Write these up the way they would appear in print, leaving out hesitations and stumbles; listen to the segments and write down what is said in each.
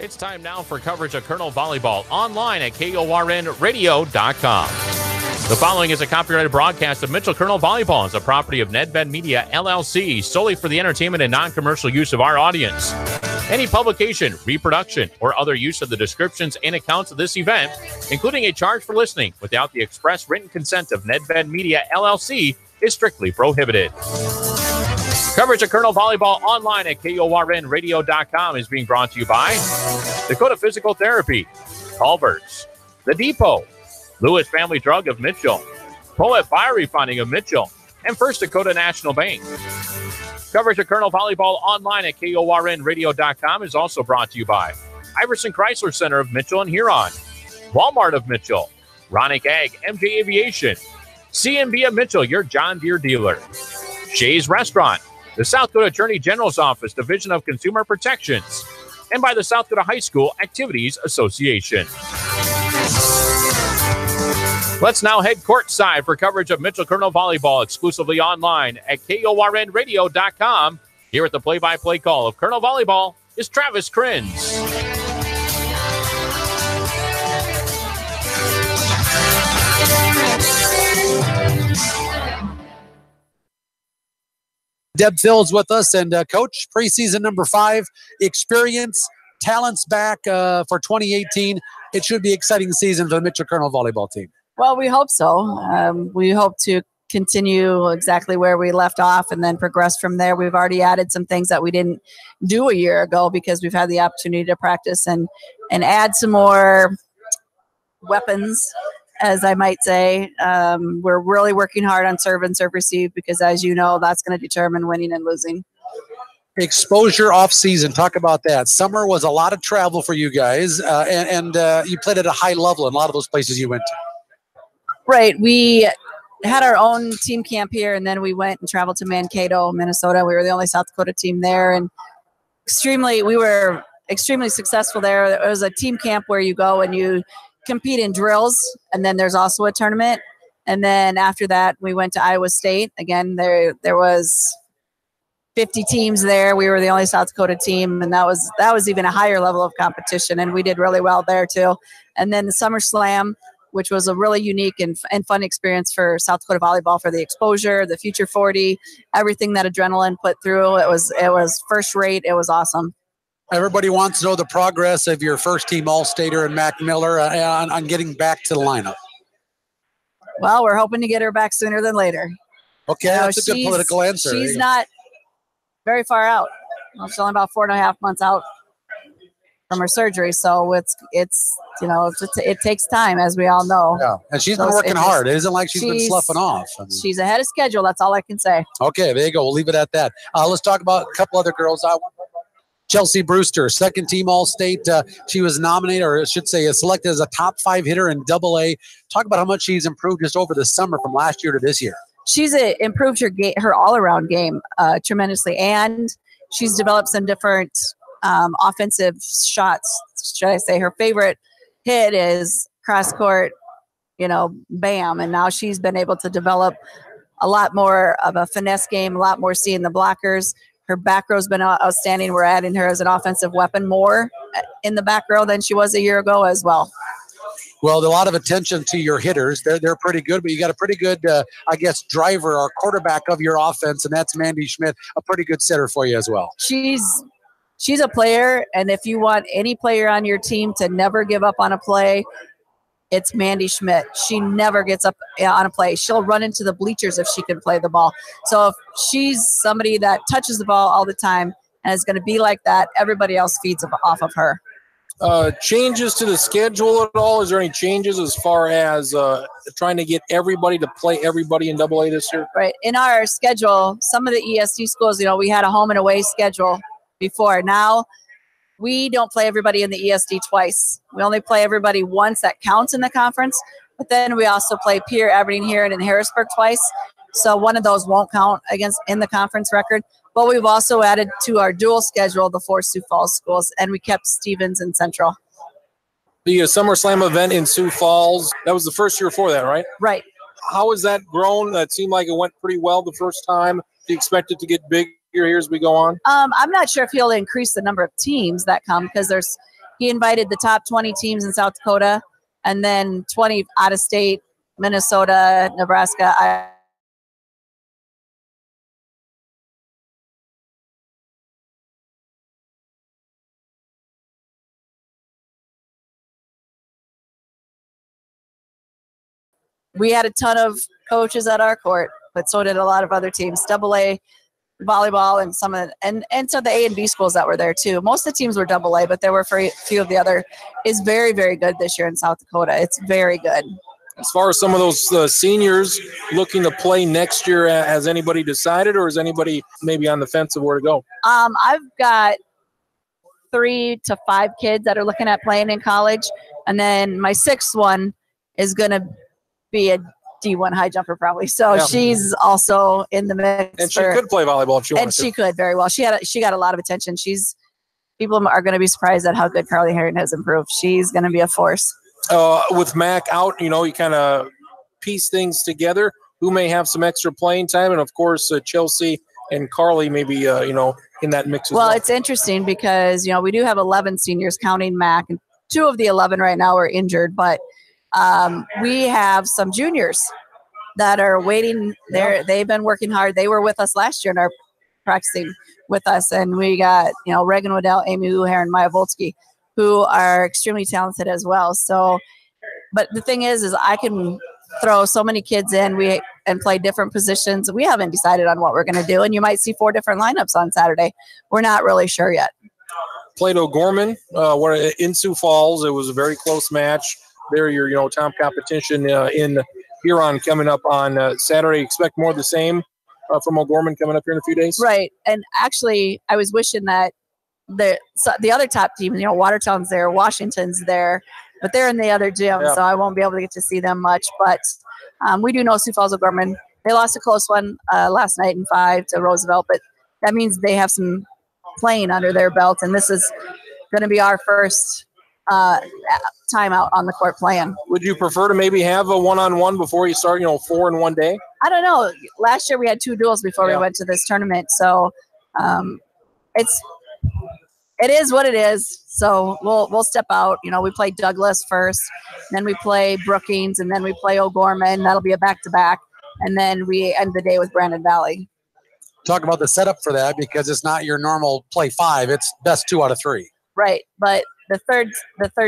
It's time now for coverage of Colonel Volleyball online at KORNradio.com. The following is a copyrighted broadcast of Mitchell Colonel Volleyball as a property of Nedved Media, LLC, solely for the entertainment and non-commercial use of our audience. Any publication, reproduction, or other use of the descriptions and accounts of this event, including a charge for listening without the express written consent of Nedved Media, LLC, is strictly prohibited. Coverage of Colonel Volleyball online at KORNradio.com is being brought to you by Dakota Physical Therapy, Culver's, The Depot, Lewis Family Drug of Mitchell, Poet Biorefining of Mitchell, and First Dakota National Bank. Coverage of Colonel Volleyball online at KORNradio.com is also brought to you by Iverson Chrysler Center of Mitchell and Huron, Walmart of Mitchell, Ronick Ag, MJ Aviation, C&B of Mitchell, your John Deere dealer, Shay's Restaurant, the South Dakota Attorney General's Office, Division of Consumer Protections, and by the South Dakota High School Activities Association. Let's now head courtside for coverage of Mitchell Colonel Volleyball exclusively online at KORNradio.com. Here at the play-by-play call of Colonel Volleyball is Travis Krins. Deb Phil's with us, and Coach, preseason number 5, experience, talents back for 2018. It should be an exciting season for the Mitchell Colonel volleyball team. Well, we hope so. We hope to continue exactly where we left off and then progress from there. We've already added some things that we didn't do a year ago because we've had the opportunity to practice and add some more weapons, as I might say. We're really working hard on serve and serve receive because, as you know, that's going to determine winning and losing. Exposure off season, talk about that. Summer was a lot of travel for you guys, and you played at a high level in a lot of those places you went to. Right. We had our own team camp here, and then we went and traveled to Mankato, Minnesota. We were the only South Dakota team there, and we were extremely successful there. It was a team camp where you go and you compete in drills, and then there's also a tournament. And then after that, we went to Iowa State. Again, there was 50 teams there. We were the only South Dakota team, and that was even a higher level of competition, and we did really well there too. And then the Summer Slam, which was a really unique and fun experience for South Dakota volleyball, for the exposure, the Future 40, everything that adrenaline put through. It was first rate. It was awesome. Everybody wants to know the progress of your first team All-Stater and Mac Miller on getting back to the lineup. Well, we're hoping to get her back sooner than later. Okay, that's a good political answer. She's not very far out. She's only about 4.5 months out from her surgery, so it takes time, as we all know. Yeah, and she's been working hard. It isn't like she's been sloughing off. She's ahead of schedule. That's all I can say. Okay, there you go. We'll leave it at that. Let's talk about a couple other girls. Chelsea Brewster, second team All-State. She was nominated, or I should say selected as a top 5 hitter in AA. Talk about how much she's improved just over the summer from last year to this year. She's improved her all-around game tremendously, and she's developed some different offensive shots. Should I say her favorite hit is cross-court, bam. And now she's been able to develop a lot more of a finesse game, a lot more seeing the blockers. Her back row's been outstanding. We're adding her as an offensive weapon more in the back row than she was a year ago as well. Well, a lot of attention to your hitters. They're pretty good, but you got a pretty good, driver or quarterback of your offense, and that's Mandy Schmidt, a pretty good setter for you as well. She's a player, and if you want any player on your team to never give up on a play, it's Mandy Schmidt. She never gets up on a play. She'll run into the bleachers if she can play the ball. So if she's somebody that touches the ball all the time and is going to be like that, everybody else feeds off of her. Changes to the schedule at all? Is there any changes as far as trying to get everybody to play everybody in AA this year? Right. In our schedule, some of the ESD schools, we had a home and away schedule before. Now we don't play everybody in the ESD twice. We only play everybody once that counts in the conference, but then we also play Pierre, Aberdeen, Huron, and Harrisburg twice. So one of those won't count in the conference record. But we've also added to our dual schedule the 4 Sioux Falls schools, and we kept Stevens and Central. The Summer Slam event in Sioux Falls, that was the first year for that, right? Right. How has that grown? That seemed like it went pretty well the first time. Do you expect it to get bigger here as we go on? I'm not sure if he'll increase the number of teams that come because there's, he invited the top 20 teams in South Dakota and then 20 out of state, Minnesota, Nebraska. We had a ton of coaches at our court, but so did a lot of other teams. AA volleyball and some of the, and so the A and B schools that were there too. Most of the teams were AA, but there were a few of the other. Is very, very good this year in South Dakota. It's very good. As far as some of those seniors looking to play next year, has anybody decided, or is anybody maybe on the fence of where to go? I've got 3 to 5 kids that are looking at playing in college, and then my 6th one is going to be a D1 high jumper probably. So yeah. She's also in the mix. And she could play volleyball if she wanted to. And she could very well. She got a lot of attention. People are going to be surprised at how good Carly Herring has improved. She's going to be a force. With Mac out, you kind of piece things together. Who may have some extra playing time, and of course Chelsea and Carly maybe in that mix as well. Well, it's interesting because we do have 11 seniors counting Mac, and 2 of the 11 right now are injured, but we have some juniors that are waiting there. They've been working hard. They were with us last year and are practicing with us. And we got, Reagan Waddell, Amy Uher, and Maya Volsky, who are extremely talented as well. So, but the thing is I can throw so many kids in and play different positions. We haven't decided on what we're going to do. And you might see 4 different lineups on Saturday. We're not really sure yet. Played O'Gorman, in Sioux Falls. It was a very close match. They're your top competition in Huron coming up on Saturday. Expect more of the same from O'Gorman coming up here in a few days. Right. And actually, I was wishing that the other top team, Watertown's there, Washington's there, but they're in the other gym, so I won't be able to get to see them much. But we do know Sioux Falls O'Gorman. They lost a close one last night in 5 to Roosevelt, but that means they have some playing under their belt, and this is going to be our first time out on the court playing. Would you prefer to maybe have a one-on-one before you start, 4 in one day? I don't know. Last year we had 2 duels before we went to this tournament, so it is what it is. So we'll step out. We play Douglas first, then we play Brookings, and then we play O'Gorman. That'll be a back-to-back, and then we end the day with Brandon Valley. Talk about the setup for that, because it's not your normal play 5. It's best 2 out of 3. Right, but the third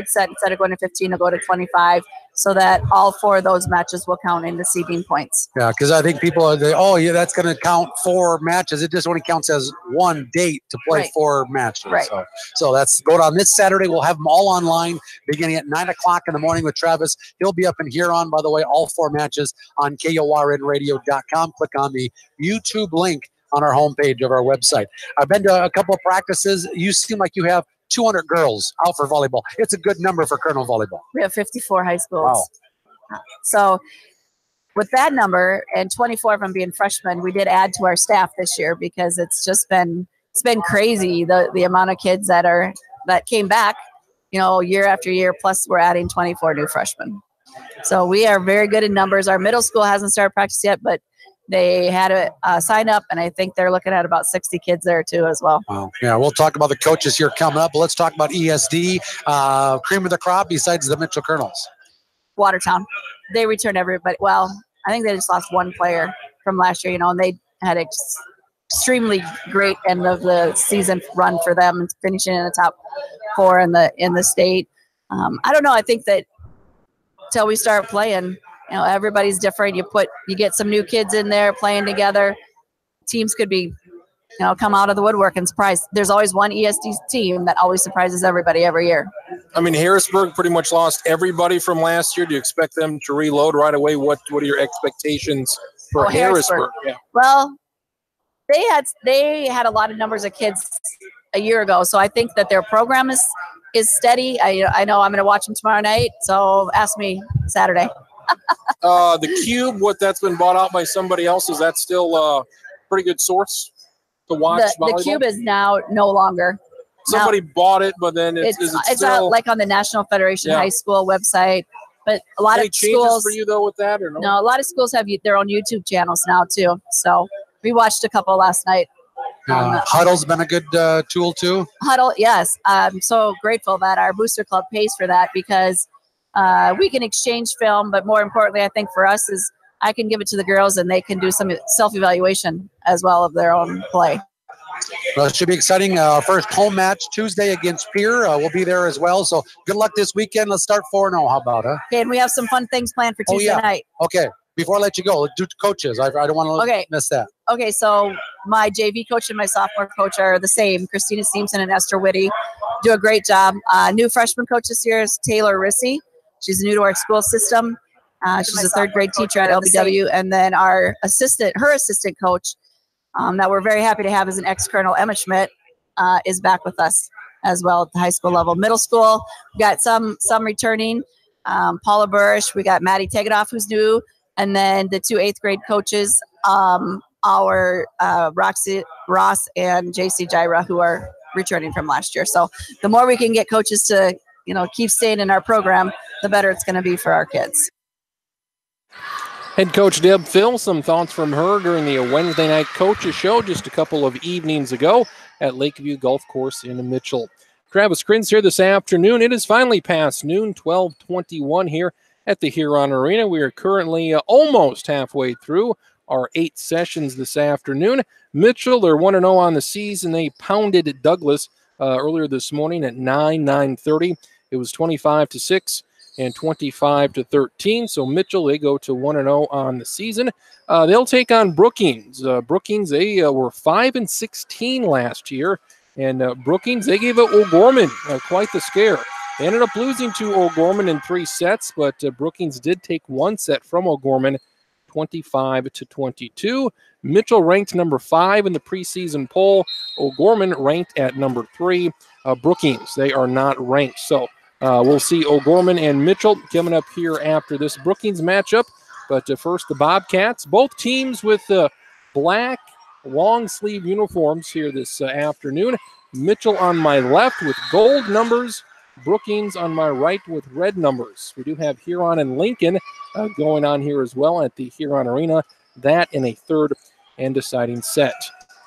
set, instead of going to 15, will go to 25, so that all 4 of those matches will count in the seeding points. Yeah, because I think people are, that's going to count 4 matches. It just only counts as 1 date to play 4 matches. Right. So that's going on this Saturday. We'll have them all online beginning at 9 o'clock in the morning with Travis. He'll be up in Huron, by the way, all 4 matches on KORNradio.com. Click on the YouTube link on our homepage of our website. I've been to a couple of practices. You seem like you have 200 girls out for volleyball. It's a good number for Colonel Volleyball. We have 54 high schools. Wow. So with that number and 24 of them being freshmen, we did add to our staff this year because it's been crazy, the amount of kids that came back, year after year, plus we're adding 24 new freshmen. So we are very good in numbers. Our middle school hasn't started practice yet, but they had a sign up, and I think they're looking at about 60 kids there too as well. Wow. Yeah, we'll talk about the coaches here coming up, but let's talk about ESD. Cream of the crop besides the Mitchell Colonels. Watertown. They returned everybody. Well, I think they just lost 1 player from last year, and they had an extremely great end of the season run for them and finishing in the top 4 in the state. I don't know. I think that until we start playing, everybody's different. You get some new kids in there playing together. Teams could be, come out of the woodwork and surprise. There's always one ESD team that always surprises everybody every year. I mean, Harrisburg pretty much lost everybody from last year. Do you expect them to reload right away? What are your expectations for Harrisburg? Yeah. Well, they had a lot of numbers of kids a year ago, so I think that their program is steady. I know I'm going to watch them tomorrow night, so ask me Saturday. The Cube, that's been bought out by somebody else, is that still a pretty good source to watch volleyball? The Cube is now no longer. Somebody bought it, but then it's still out like on the National Federation High School website. But a lot Any of changes schools for you though with that, or no? No, a lot of schools have their own YouTube channels now too. So we watched a couple last night. Huddle's been a good tool too. Huddle, yes. I'm so grateful that our booster club pays for that because we can exchange film, but more importantly, I think for us is I can give it to the girls and they can do some self-evaluation as well of their own play. Well, it should be exciting. Our first home match Tuesday against Pier. We'll be there as well. So good luck this weekend. Let's start 4-0. How about it? Okay, and we have some fun things planned for Tuesday night. Okay. Before I let you go, let's do coaches. I don't want to miss that. Okay, so my JV coach and my sophomore coach are the same. Christina Steamson and Esther Whitty do a great job. New freshman coach this year is Taylor Rissy. She's new to our school system. She's a third grade teacher at LBW. And then her assistant coach that we're very happy to have as an ex-colonel, Emma Schmidt, is back with us as well at the high school level. Middle school, we got some returning. Paula Burrish, we got Maddie Tegedoff, who's new, and then the 2 8th grade coaches, our Roxy Ross and JC Jaira, who are returning from last year. So the more we can get coaches to, keep staying in our program, the better it's going to be for our kids. Head coach Deb Phil, some thoughts from her during the Wednesday night coaches show just a couple of evenings ago at Lakeview Golf Course in Mitchell. Travis Krins here this afternoon. It is finally past noon, 12:21 here at the Huron Arena. We are currently almost halfway through our 8 sessions this afternoon. Mitchell, they're 1-0 on the season. They pounded Douglas earlier this morning at 9:30. It was 25-6. And 25-13. So Mitchell, they go to 1-0 on the season. They'll take on Brookings. Brookings, they were 5-16 last year. And Brookings, they gave O'Gorman quite the scare. They ended up losing to O'Gorman in 3 sets, but Brookings did take 1 set from O'Gorman, 25-22. Mitchell ranked number 5 in the preseason poll. O'Gorman ranked at number 3. Brookings, they are not ranked. So we'll see O'Gorman and Mitchell coming up here after this Brookings matchup. But first, the Bobcats. Both teams with black long-sleeve uniforms here this afternoon. Mitchell on my left with gold numbers. Brookings on my right with red numbers. We do have Huron and Lincoln going on here as well at the Huron Arena. That in a third and deciding set.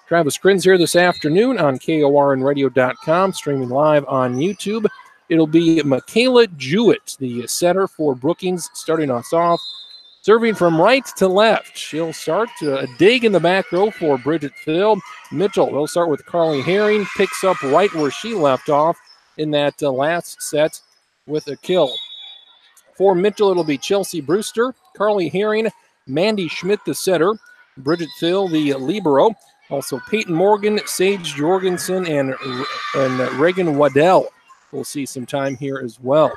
Travis Krins here this afternoon on KORNradio.com, streaming live on YouTube. It'll be Michaela Jewett, the setter for Brookings, starting us off. Serving from right to left. She'll start a dig in the back row for Bridget Phil. Mitchell, they'll start with Carly Herring, picks up right where she left off in that last set with a kill. For Mitchell, it'll be Chelsea Brewster, Carly Herring, Mandy Schmidt, the setter, Bridget Phil, the libero. Also Peyton Morgan, Sage Jorgensen, and Reagan Waddell. We'll see some time here as well.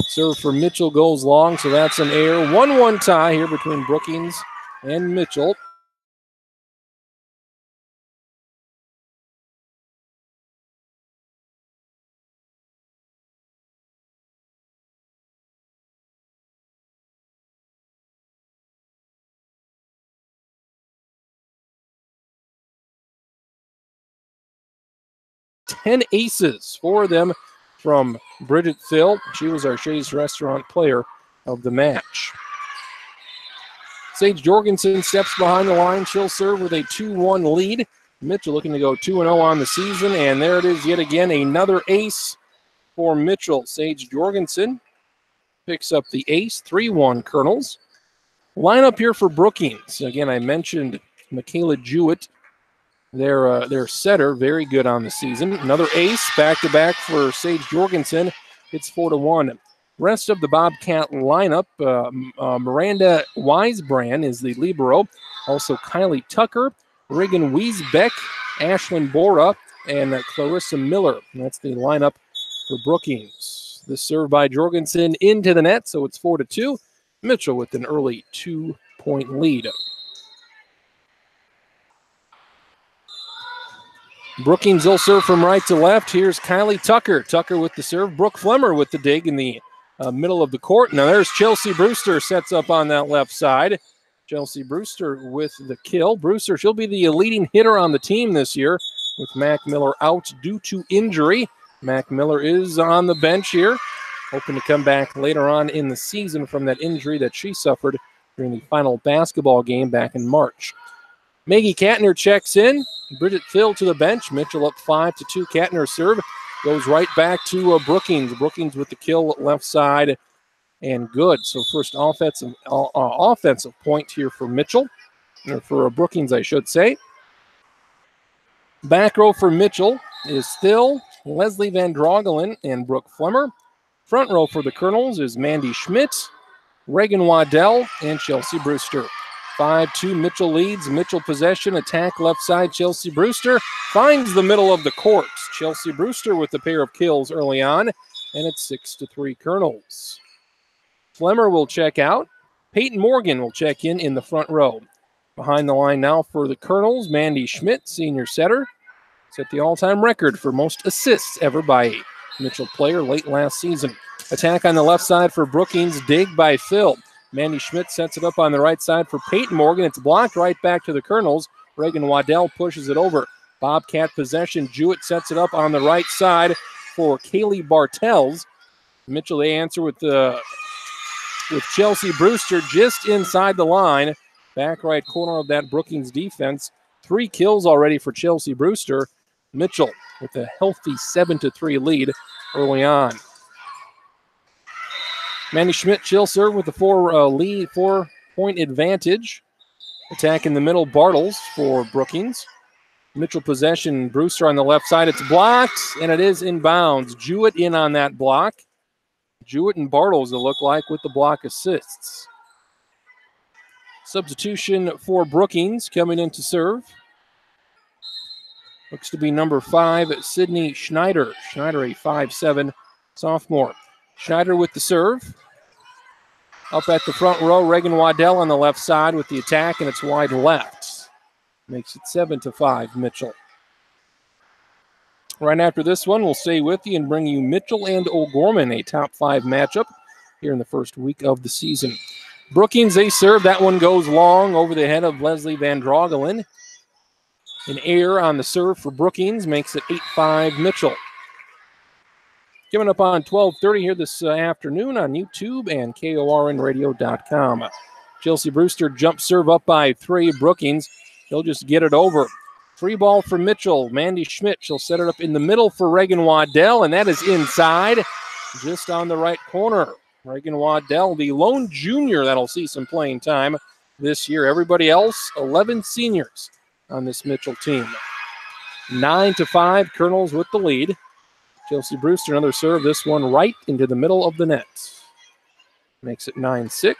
Serve for Mitchell goes long, so that's an error. 1-1 tie here between Brookings and Mitchell. Ten aces for them from Bridget Phil. She was our Shays Restaurant player of the match. Sage Jorgensen steps behind the line. She'll serve with a 2-1 lead. Mitchell looking to go 2-0 on the season, and there it is yet again, another ace for Mitchell. Sage Jorgensen picks up the ace, 3-1 Colonels. Lineup here for Brookings. Again, I mentioned Michaela Jewett, their setter, very good on the season. Another ace, back-to-back for Sage Jorgensen. It's 4-1. Rest of the Bobcat lineup, Miranda Wisebrand is the libero. Also Kylie Tucker, Reagan Wiesbeck, Ashlyn Bora, and Clarissa Miller. And that's the lineup for Brookings. This serve by Jorgensen into the net, so it's 4-2. Mitchell with an early 2-point lead. Brookings will serve from right to left. Here's Kylie Tucker. Tucker with the serve. Brooke Flemmer with the dig in the middle of the court. Now there's Chelsea Brewster sets up on that left side. Chelsea Brewster with the kill. Brewster, she'll be the leading hitter on the team this year with Mac Miller out due to injury. Mac Miller is on the bench here, hoping to come back later on in the season from that injury that she suffered during the final basketball game back in March. Maggie Katner checks in. Bridget Phil to the bench. Mitchell up 5-2. Katner serve goes right back to Brookings. Brookings with the kill left side and good. So first offensive point here for Mitchell, or for Brookings, I should say. Back row for Mitchell is still Leslie Van Drogelen and Brooke Flemmer. Front row for the Colonels is Mandy Schmidt, Reagan Waddell, and Chelsea Brewster. 5-2, Mitchell leads. Mitchell possession, attack left side. Chelsea Brewster finds the middle of the court. Chelsea Brewster with a pair of kills early on, and it's 6-3 Colonels. Flemmer will check out. Peyton Morgan will check in the front row. Behind the line now for the Colonels, Mandy Schmidt, senior setter. Set the all-time record for most assists ever by a Mitchell player late last season. Attack on the left side for Brookings, dig by Phil. Mandy Schmidt sets it up on the right side for Peyton Morgan. It's blocked right back to the Colonels. Reagan Waddell pushes it over. Bobcat possession. Jewett sets it up on the right side for Kaylee Bartels. Mitchell, they answer with Chelsea Brewster just inside the line. Back right corner of that Brookings defense. 3 kills already for Chelsea Brewster. Mitchell with a healthy 7-3 lead early on. Mandy Schmidt, she'll serve with the 4-point advantage. Attack in the middle, Bartles for Brookings. Mitchell possession, Brewster on the left side. It's blocked, and it is inbounds. Jewett in on that block. Jewett and Bartles, it look like, with the block assists. Substitution for Brookings coming in to serve. Looks to be number 5, Sydney Schneider. Schneider, a 5'7" sophomore. Schneider with the serve. Up at the front row, Reagan Waddell on the left side with the attack, and it's wide left. Makes it 7-5, Mitchell. Right after this one, we'll stay with you and bring you Mitchell and O'Gorman, a top 5 matchup here in the first week of the season. Brookings, they serve. That one goes long over the head of Leslie Van Drogelen. An error on the serve for Brookings makes it 8-5 Mitchell. Coming up on 12:30 here this afternoon on YouTube and KORNradio.com. Chelsea Brewster jump serve up by 3. Brookings, they'll just get it over. Free ball for Mitchell. Mandy Schmidt, she'll set it up in the middle for Reagan Waddell, and that is inside, just on the right corner. Reagan Waddell, the lone junior that'll see some playing time this year. Everybody else, 11 seniors on this Mitchell team. 9-5, Colonels with the lead. Chelsea Brewster, another serve. This one right into the middle of the net. Makes it 9-6.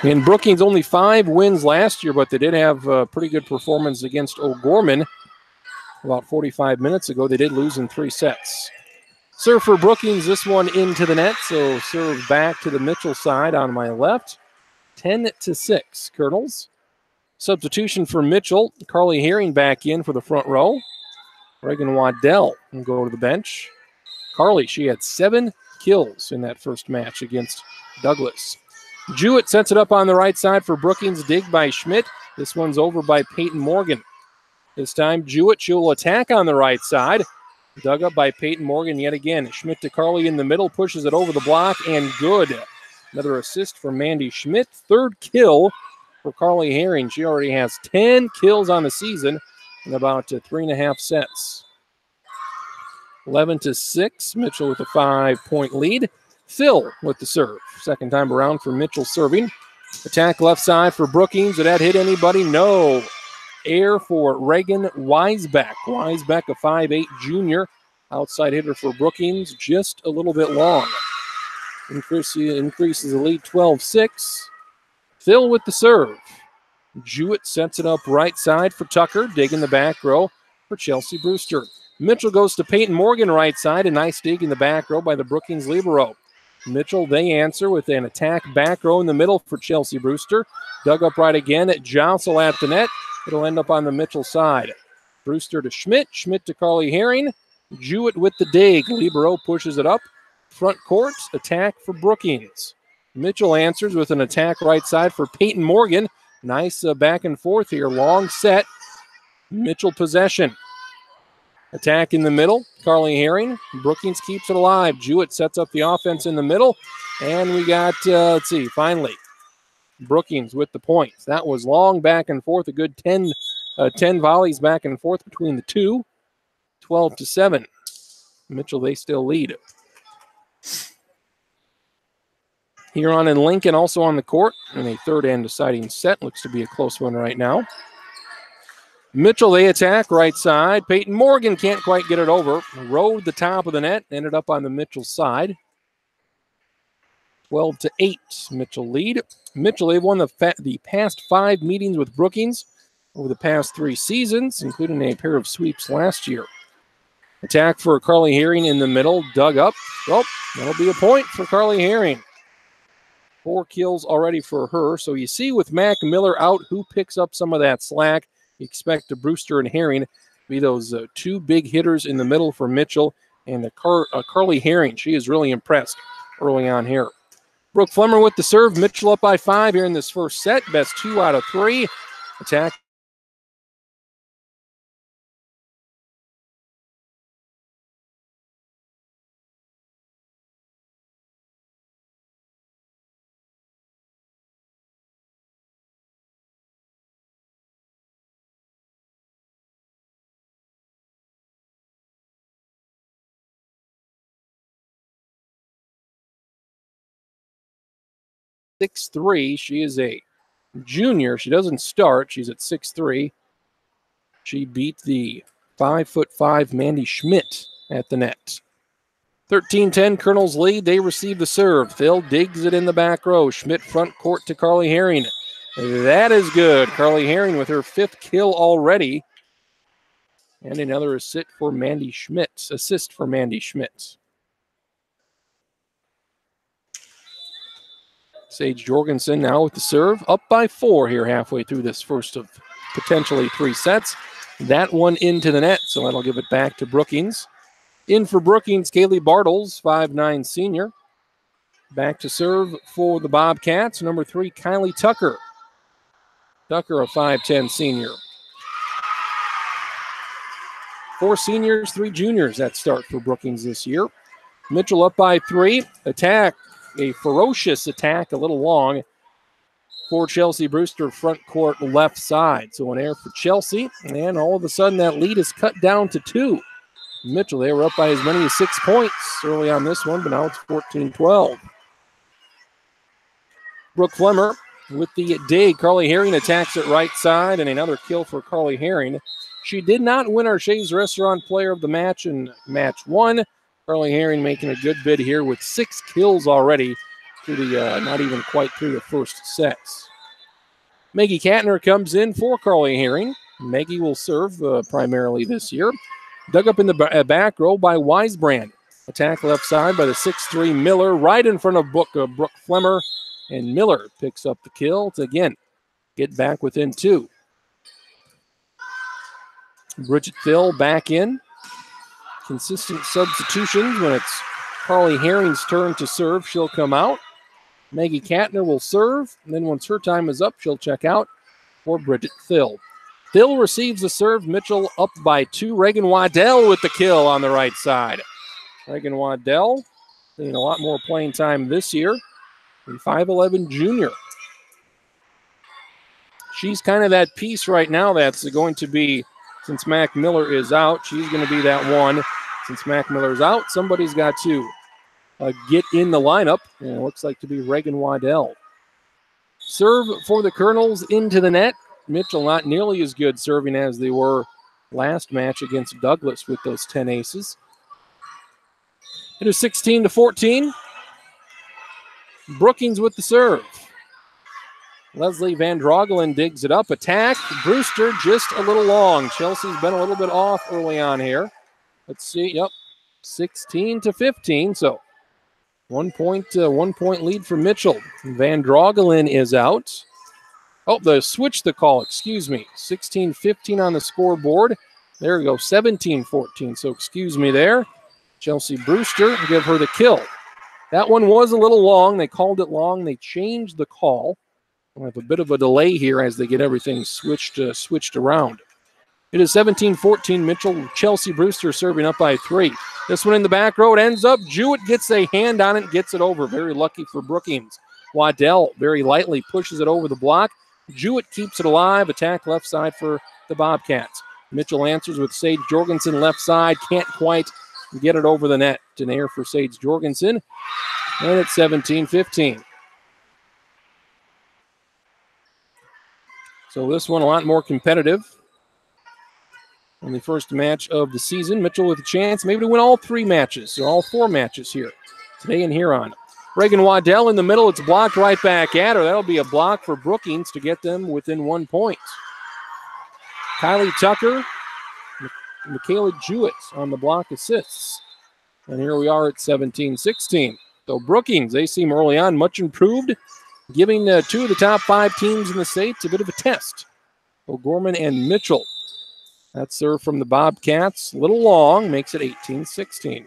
And Brookings only 5 wins last year, but they did have a pretty good performance against O'Gorman about 45 minutes ago. They did lose in 3 sets. Serve for Brookings, this one into the net, so serve back to the Mitchell side on my left. 10-6, Colonels. Substitution for Mitchell. Carly Herring back in for the front row. Reagan Waddell will go to the bench. Carly, she had 7 kills in that first match against Douglas. Jewett sets it up on the right side for Brookings. Dig by Schmidt. This one's over by Peyton Morgan. This time, Jewett, she'll attack on the right side. Dug up by Peyton Morgan yet again. Schmidt to Carly in the middle, pushes it over the block, and good. Another assist for Mandy Schmidt. 3rd kill for Carly Herring. She already has 10 kills on the season in about 3.5 sets. 11-6, Mitchell with a 5-point lead. Phil with the serve. Second time around for Mitchell serving. Attack left side for Brookings. Did that hit anybody? No. Air for Reagan Weisbeck. Weisbeck, a 5'8 junior. Outside hitter for Brookings, just a little bit long. Increases the lead 12-6. Phil with the serve. Jewett sets it up right side for Tucker. Dig in the back row for Chelsea Brewster. Mitchell goes to Peyton Morgan right side. A nice dig in the back row by the Brookings libero. Mitchell, they answer with an attack back row in the middle for Chelsea Brewster. Dug up right again. Jostle at the net. It'll end up on the Mitchell side. Brewster to Schmidt. Schmidt to Carly Herring. Jewett with the dig. Libero pushes it up. Front court, attack for Brookings. Mitchell answers with an attack right side for Peyton Morgan. Nice back and forth here. Long set. Mitchell possession. Attack in the middle. Carly Herring. Brookings keeps it alive. Jewett sets up the offense in the middle. And we got, finally, Brookings with the points. That was long back and forth, a good 10 volleys back and forth between the two. 12-7. Mitchell, they still lead. Huron and Lincoln also on the court in a third and deciding set. Looks to be a close one right now. Mitchell, they attack right side. Peyton Morgan can't quite get it over. Rode the top of the net, ended up on the Mitchell side. 12-8, Mitchell lead. Mitchell, they've won the past 5 meetings with Brookings over the past 3 seasons, including a pair of sweeps last year. Attack for Carly Herring in the middle, dug up. Oh, that'll be a point for Carly Herring. 4 kills already for her. So you see with Mac Miller out, who picks up some of that slack. You expect Brewster and Herring to be those 2 big hitters in the middle for Mitchell. And Carly Herring, she is really impressed early on here. Brooke Flemmer with the serve. Mitchell up by 5 here in this first set. Best 2 out of 3. Attack. .63. She is a junior. She doesn't start. She's at 6'3". She beat the 5'5" Mandy Schmidt at the net. 13-10, Colonels lead. They receive the serve. Phil digs it in the back row. Schmidt front court to Carly Herring. That is good. Carly Herring with her 5th kill already. And another assist for Mandy Schmidt. Sage Jorgensen now with the serve. Up by 4 here halfway through this first of potentially 3 sets. That one into the net, so that'll give it back to Brookings. In for Brookings, Kaylee Bartles, 5'9" senior. Back to serve for the Bobcats, number 3, Kylie Tucker. Tucker, a 5'10" senior. 4 seniors, 3 juniors that start for Brookings this year. Mitchell up by 3. Attack. A ferocious attack, a little long for Chelsea Brewster, front court left side. So an error for Chelsea, and all of a sudden that lead is cut down to 2. Mitchell, they were up by as many as 6 points early on this one, but now it's 14-12. Brooke Flemmer with the dig. Carly Herring attacks it right side, and another kill for Carly Herring. She did not win our Shays Restaurant Player of the Match in match 1. Carly Herring making a good bid here with 6 kills already through the not even quite through the first sets. Maggie Katner comes in for Carly Herring. Maggie will serve primarily this year. Dug up in the back row by Weisbrand. Attack left side by the 6'3" Miller right in front of Brooke Flemmer. And Miller picks up the kill to, again, get back within 2. Bridget Thill back in. Consistent substitutions. When it's Carly Herring's turn to serve, she'll come out. Maggie Katner will serve. And then once her time is up, she'll check out for Bridget Thill. Thill receives the serve. Mitchell up by 2. Reagan Waddell with the kill on the right side. Reagan Waddell seeing a lot more playing time this year. A 5'11" junior. She's kind of that piece right now that's going to be, since Mac Miller is out, she's going to be that one. Since Mac Miller's out, somebody's got to get in the lineup, and it looks like to be Reagan Waddell. Serve for the Colonels into the net. Mitchell not nearly as good serving as they were last match against Douglas with those 10 aces. It is 16-14. Brookings with the serve. Leslie Van Drogelen digs it up. Attack. Brewster just a little long. Chelsea's been a little bit off early on here. Let's see. Yep. 16-15. So 1 point lead for Mitchell. Van Drogelen is out. Oh, they switched the call. Excuse me. 16-15 on the scoreboard. There we go. 17-14. So excuse me there. Chelsea Brewster give her the kill. That one was a little long. They called it long. They changed the call. We'll have a bit of a delay here as they get everything switched around. It is 17-14. Mitchell, Chelsea Brewster serving up by 3. This one in the back row. It ends up. Jewett gets a hand on it, gets it over. Very lucky for Brookings. Waddell very lightly pushes it over the block. Jewett keeps it alive. Attack left side for the Bobcats. Mitchell answers with Sage Jorgensen left side. Can't quite get it over the net. An error for Sage Jorgensen. And it's 17-15. So this one a lot more competitive. In the first match of the season, Mitchell with a chance maybe to win all 3 matches, or all 4 matches here today in Huron. Reagan Waddell in the middle. It's blocked right back at her. That'll be a block for Brookings to get them within 1 point. Kylie Tucker, Michaela Jewett on the block assists. And here we are at 17-16. So Brookings, they seem early on much improved, giving 2 of the top 5 teams in the state a bit of a test. O'Gorman and Mitchell. That serve from the Bobcats. A little long, makes it 18-16.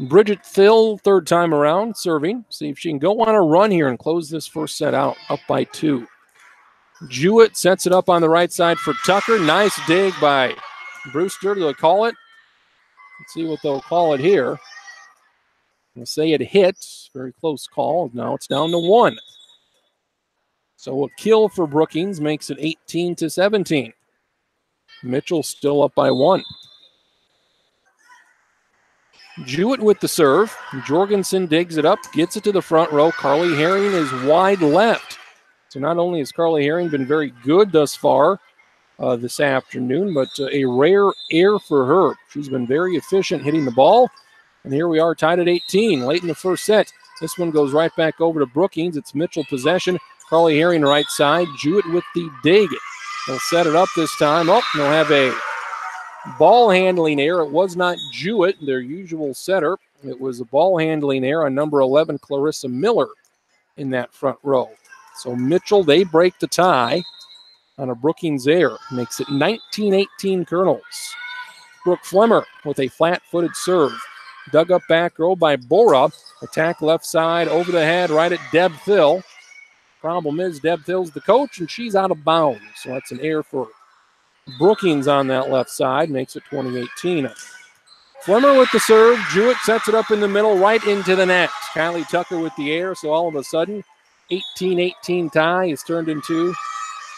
Bridget Thill, third time around, serving. See if she can go on a run here and close this first set out, up by 2. Jewett sets it up on the right side for Tucker. Nice dig by Brewster. They'll call it. Let's see what they'll call it here. They'll say it hit. Very close call. Now it's down to 1. So a kill for Brookings makes it 18-17. Mitchell still up by 1. Jewett with the serve. Jorgensen digs it up, gets it to the front row. Carly Herring is wide left. So not only has Carly Herring been very good thus far this afternoon, but a rare air for her. She's been very efficient hitting the ball. And here we are tied at 18, late in the first set. This one goes right back over to Brookings. It's Mitchell possession. Carly Herring right side. Jewett with the dig. They'll set it up this time. Oh, they'll have a ball handling error. It was not Jewett, their usual setter. It was a ball handling error on number 11, Clarissa Miller, in that front row. So Mitchell, they break the tie on a Brookings error. Makes it 19-18 Colonels. Brooke Flemmer with a flat-footed serve. Dug up back row by Bora. Attack left side over the head right at Deb Thill. Problem is Deb Thill's the coach, and she's out of bounds. So that's an error for Brookings on that left side. Makes it 20-18. Flemmer with the serve. Jewett sets it up in the middle right into the net. Kylie Tucker with the air. So all of a sudden, 18-18 tie is turned into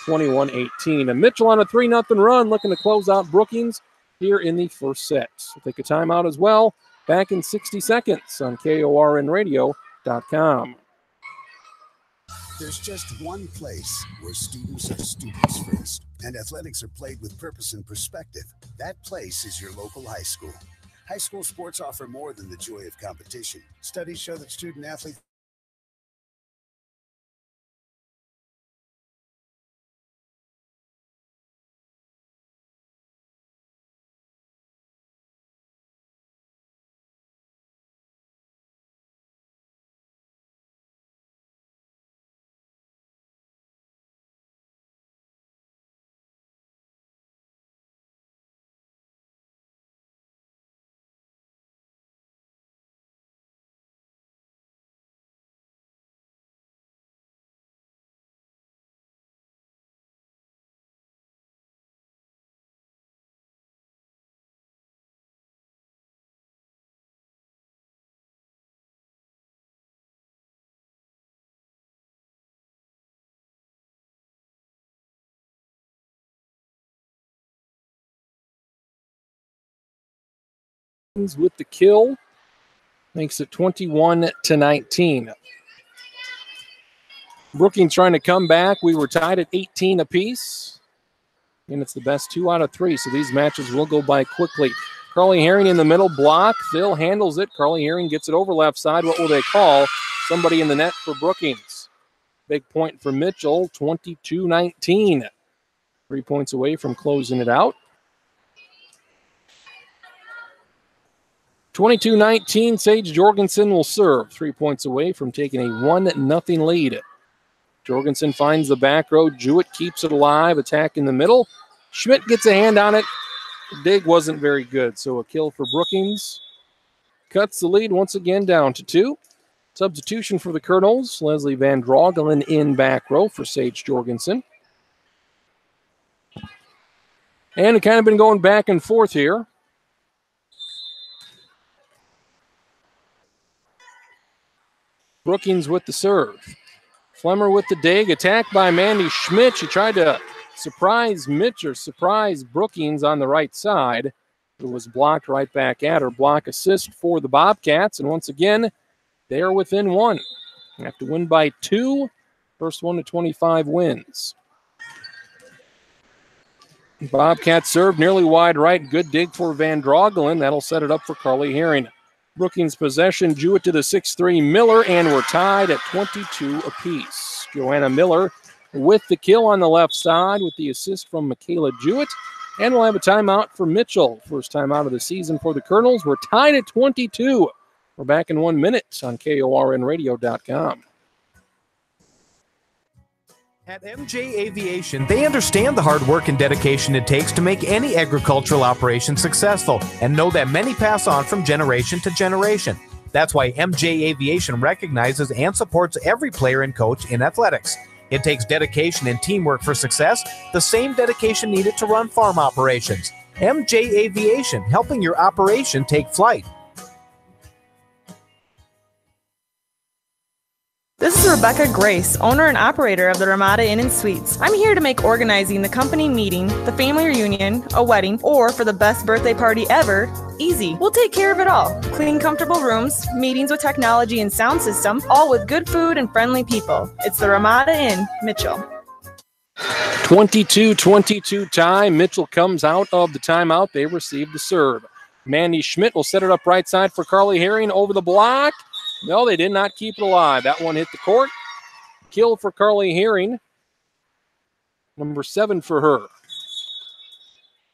21-18. And Mitchell on a 3-0 run looking to close out Brookings here in the first set. We'll take a timeout as well. Back in 60 seconds on KORNradio.com. There's just one place where students are students first, and athletics are played with purpose and perspective. That place is your local high school. High school sports offer more than the joy of competition. Studies show that student athletes with the kill. Makes it 21-19. Brookings trying to come back. We were tied at 18 apiece. And it's the best 2 out of 3. So these matches will go by quickly. Carly Herring in the middle block. Phil handles it. Carly Herring gets it over left side. What will they call? Somebody in the net for Brookings. Big point for Mitchell. 22-19. 3 points away from closing it out. 22-19, Sage Jorgensen will serve. 3 points away from taking a 1-0 lead. Jorgensen finds the back row. Jewett keeps it alive. Attack in the middle. Schmidt gets a hand on it. The dig wasn't very good, so a kill for Brookings. Cuts the lead once again down to 2. Substitution for the Colonels. Leslie Van Drogelen in back row for Sage Jorgensen. And it kind of been going back and forth here. Brookings with the serve. Flemmer with the dig. Attacked by Mandy Schmidt. She tried to surprise Brookings on the right side. It was blocked right back at her. Block assist for the Bobcats. And once again, they are within one. They have to win by 2. First one to 25 wins. Bobcats serve nearly wide right. Good dig for Van Drogelen. That'll set it up for Carly Herring. Brookings possession. Jewett to the 6'3 Miller, and we're tied at 22 apiece. Joanna Miller with the kill on the left side with the assist from Michaela Jewett. And we'll have a timeout for Mitchell. First timeout of the season for the Colonels. We're tied at 22. We're back in 1 minute on KORNradio.com. At MJ Aviation, they understand the hard work and dedication it takes to make any agricultural operation successful and know that many pass on from generation to generation. That's why MJ Aviation recognizes and supports every player and coach in athletics. It takes dedication and teamwork for success, the same dedication needed to run farm operations. MJ Aviation, helping your operation take flight. This is Rebecca Grace, owner and operator of the Ramada Inn & Suites. I'm here to make organizing the company meeting, the family reunion, a wedding, or for the best birthday party ever, easy. We'll take care of it all. Clean, comfortable rooms, meetings with technology and sound system, all with good food and friendly people. It's the Ramada Inn, Mitchell. 22-22 tie. Mitchell comes out of the timeout. They receive the serve. Mandy Schmidt will set it up right side for Carly Herring over the block. No, they did not keep it alive. That one hit the court. Kill for Carly Herring. Number 7 for her.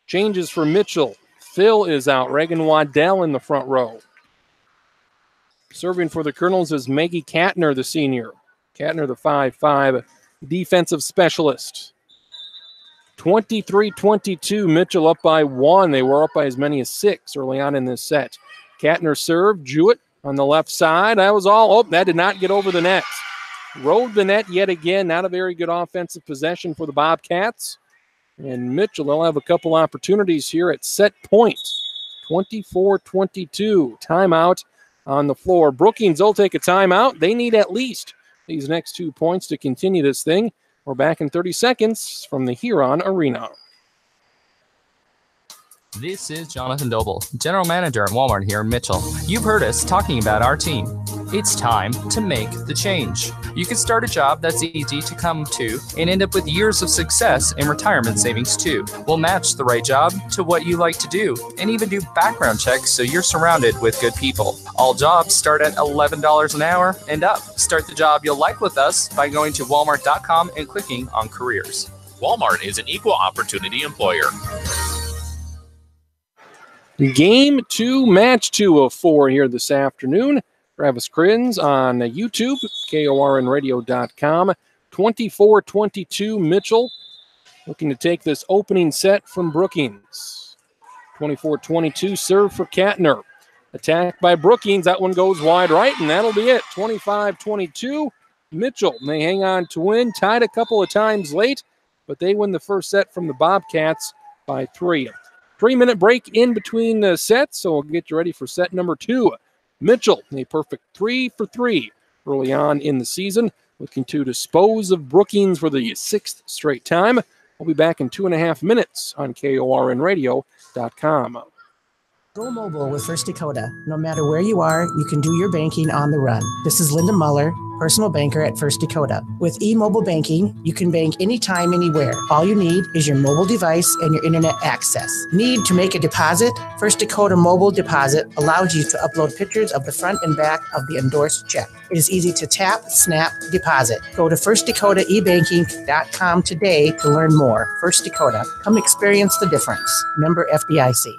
Changes for Mitchell. Phil is out. Reagan Waddell in the front row. Serving for the Colonels is Maggie Katner, the senior. Katner, the 5'5" defensive specialist. 23-22. Mitchell up by 1. They were up by as many as 6 early on in this set. Katner served. Jewett on the left side. That was all. Oh, that did not get over the net. Rode the net yet again. Not a very good offensive possession for the Bobcats. And Mitchell, they'll have a couple opportunities here at set point. 24-22. Timeout on the floor. Brookings will take a timeout. They need at least these next 2 points to continue this thing. We're back in 30 seconds from the Huron Arena. This is Jonathan Doble, General Manager at Walmart here in Mitchell. You've heard us talking about our team. It's time to make the change. You can start a job that's easy to come to and end up with years of success and retirement savings too. We'll match the right job to what you like to do and even do background checks so you're surrounded with good people. All jobs start at $11 an hour and up. Start the job you'll like with us by going to walmart.com and clicking on careers. Walmart is an equal opportunity employer. Game 2, match 2 of 4 here this afternoon. Travis Crins on YouTube, KORNradio.com. 24-22 Mitchell looking to take this opening set from Brookings. 24-22 serve for Katner. Attacked by Brookings. That one goes wide right, and that'll be it. 25-22 Mitchell. And they hang on to win. Tied a couple of times late, but they win the first set from the Bobcats by 3. 3-minute break in between the sets, so we'll get you ready for set number 2. Mitchell, a perfect 3 for 3 early on in the season, looking to dispose of Brookings for the 6th straight time. We'll be back in 2.5 minutes on KORNradio.com. Go mobile with First Dakota. No matter where you are, you can do your banking on the run. This is Linda Muller, personal banker at First Dakota. With e-mobile banking, you can bank anytime, anywhere. All you need is your mobile device and your internet access. Need to make a deposit? First Dakota Mobile Deposit allows you to upload pictures of the front and back of the endorsed check. It is easy to tap, snap, deposit. Go to firstdakotaebanking.com today to learn more. First Dakota. Come experience the difference. Member FDIC.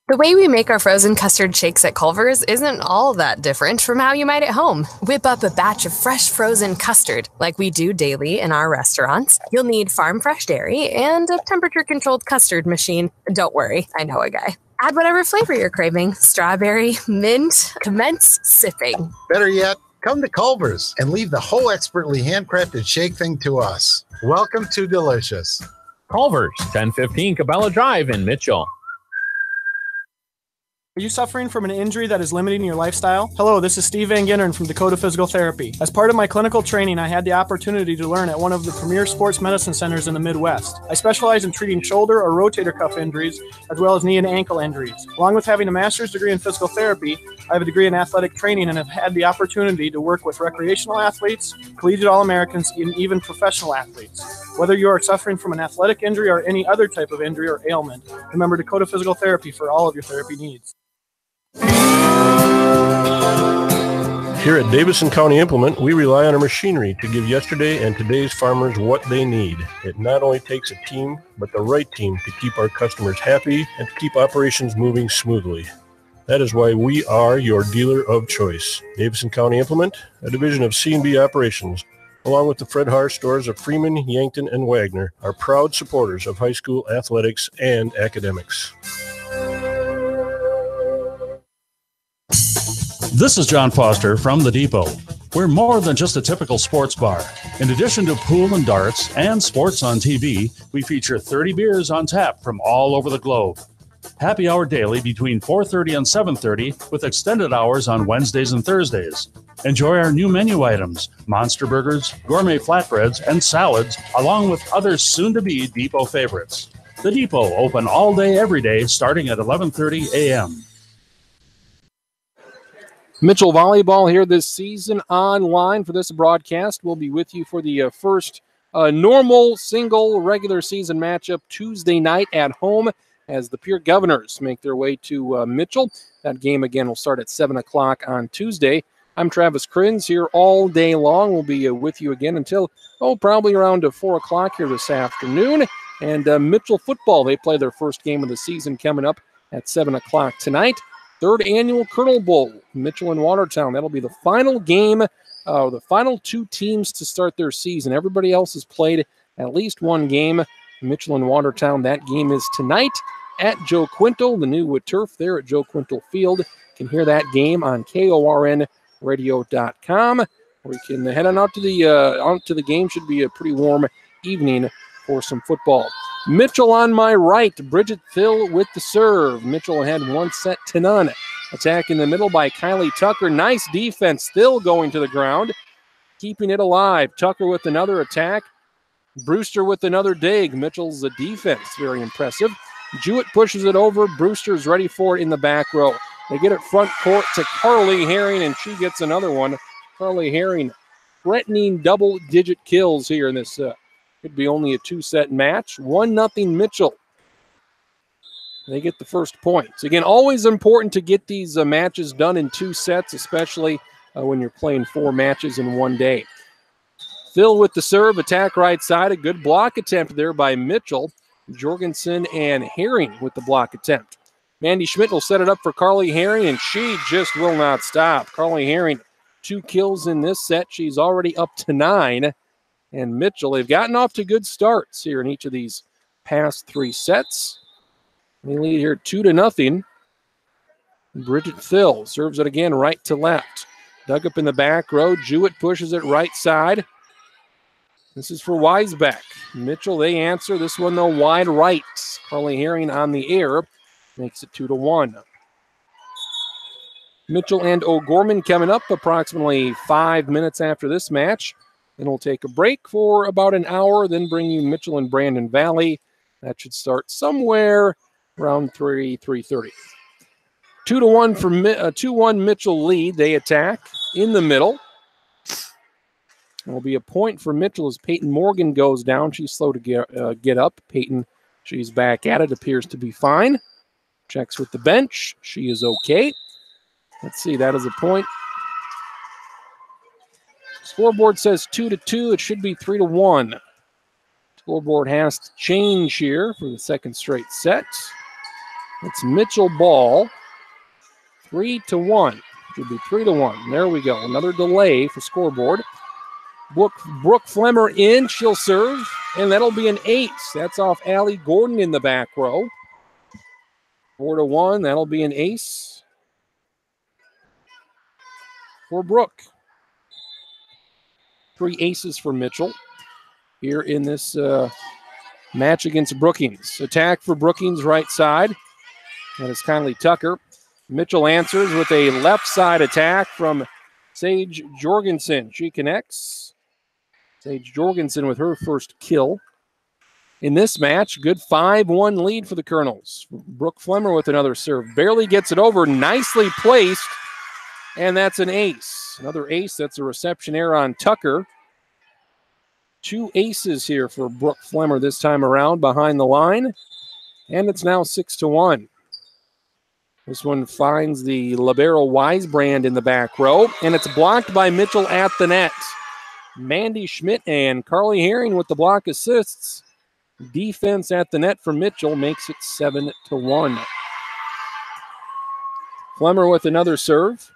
The way we make our frozen custard shakes at Culver's isn't all that different from how you might at home. Whip up a batch of fresh frozen custard like we do daily in our restaurants. You'll need farm fresh dairy and a temperature-controlled custard machine. Don't worry, I know a guy. Add whatever flavor you're craving. Strawberry, mint, commence sipping. Better yet, come to Culver's and leave the whole expertly handcrafted shake thing to us. Welcome to Delicious. Culver's, 1015 Cabela Drive in Mitchell. Are you suffering from an injury that is limiting your lifestyle? Hello, this is Steve Van Ginnern from Dakota Physical Therapy. As part of my clinical training, I had the opportunity to learn at one of the premier sports medicine centers in the Midwest. I specialize in treating shoulder or rotator cuff injuries, as well as knee and ankle injuries. Along with having a master's degree in physical therapy, I have a degree in athletic training and have had the opportunity to work with recreational athletes, collegiate All-Americans, and even professional athletes. Whether you are suffering from an athletic injury or any other type of injury or ailment, remember Dakota Physical Therapy for all of your therapy needs. Here at Davison County Implement, we rely on our machinery to give yesterday and today's farmers what they need. It not only takes a team, but the right team to keep our customers happy and to keep operations moving smoothly. That is why we are your dealer of choice. Davison County Implement, a division of C&B Operations, along with the Fred Haar stores of Freeman, Yankton, and Wagner, are proud supporters of high school athletics and academics. This is John Foster from The Depot. We're more than just a typical sports bar. In addition to pool and darts and sports on TV, we feature 30 beers on tap from all over the globe. Happy hour daily between 4:30 and 7:30 with extended hours on Wednesdays and Thursdays. Enjoy our new menu items, monster burgers, gourmet flatbreads, and salads, along with other soon-to-be Depot favorites. The Depot, open all day, every day, starting at 11:30 a.m. Mitchell Volleyball here this season online for this broadcast. We'll be with you for the first normal single regular season matchup Tuesday night at home as the Pure Governors make their way to Mitchell. That game, again, will start at 7 o'clock on Tuesday. I'm Travis Krins here all day long. We'll be with you again until, probably around 4 o'clock here this afternoon. And Mitchell football, they play their first game of the season coming up at 7 o'clock tonight. Third annual Colonel Bowl, Mitchell and Watertown. That'll be the final game, the final two teams to start their season. Everybody else has played at least one game. Mitchell and Watertown, that game is tonight at Joe Quintal, the new turf there at Joe Quintal Field. You can hear that game on KORNradio.com. Or you can head on out to the game. Should be a pretty warm evening for some football. Mitchell on my right, Bridget Thill with the serve. Mitchell had 1-0. Attack in the middle by Kylie Tucker. Nice defense. Thill going to the ground, keeping it alive. Tucker with another attack. Brewster with another dig. Mitchell's defense, very impressive. Jewett pushes it over. Brewster's ready for it in the back row. They get it front court to Carly Herring, and she gets another one. Carly Herring threatening double-digit kills here in this could be only a two-set match. 1-0 Mitchell. They get the first points. Again, always important to get these matches done in two sets, especially when you're playing 4 matches in one day. Phil with the serve, attack right side. A good block attempt there by Mitchell. Jorgensen and Herring with the block attempt. Mandy Schmidt will set it up for Carly Herring, and she just will not stop. Carly Herring, 2 kills in this set. She's already up to 9. And Mitchell, they've gotten off to good starts here in each of these past 3 sets. They lead here 2-0. Bridget Thill serves it again right to left. Dug up in the back row. Jewett pushes it right side. This is for Weisbeck. Mitchell, they answer. This one, though, wide right. Carly Herring on the air makes it 2-1. Mitchell and O'Gorman coming up approximately 5 minutes after this match. Then we'll take a break for about an hour, then bring you Mitchell and Brandon Valley. That should start somewhere around 3:30. 2-1 for 2-1 Mitchell lead. They attack in the middle. It'll be a point for Mitchell as Peyton Morgan goes down. She's slow to get up. Peyton, she's back at it, appears to be fine. Checks with the bench. She is okay. Let's see, that is a point. Scoreboard says 2-2. It should be 3-1. Scoreboard has to change here for the second straight set. It's Mitchell ball. 3-1. Should be 3-1. There we go. Another delay for scoreboard. Brooke Flemmer in. She'll serve, and that'll be an ace. That's off Allie Gordon in the back row. 4-1. That'll be an ace for Brooke. 3 aces for Mitchell here in this match against Brookings. Attack for Brookings right side. That is Kylie Tucker. Mitchell answers with a left side attack from Sage Jorgensen. She connects. Sage Jorgensen with her first kill in this match. Good 5-1 lead for the Colonels. Brooke Flemmer with another serve. Barely gets it over. Nicely placed. And that's an ace. Another ace. That's a reception error on Tucker. 2 aces here for Brooke Flemmer this time around behind the line. And it's now 6-1. This one finds the libero Wisebrand in the back row, and it's blocked by Mitchell at the net. Mandy Schmidt and Carly Herring with the block assists. Defense at the net for Mitchell makes it 7-1. Flemmer with another serve.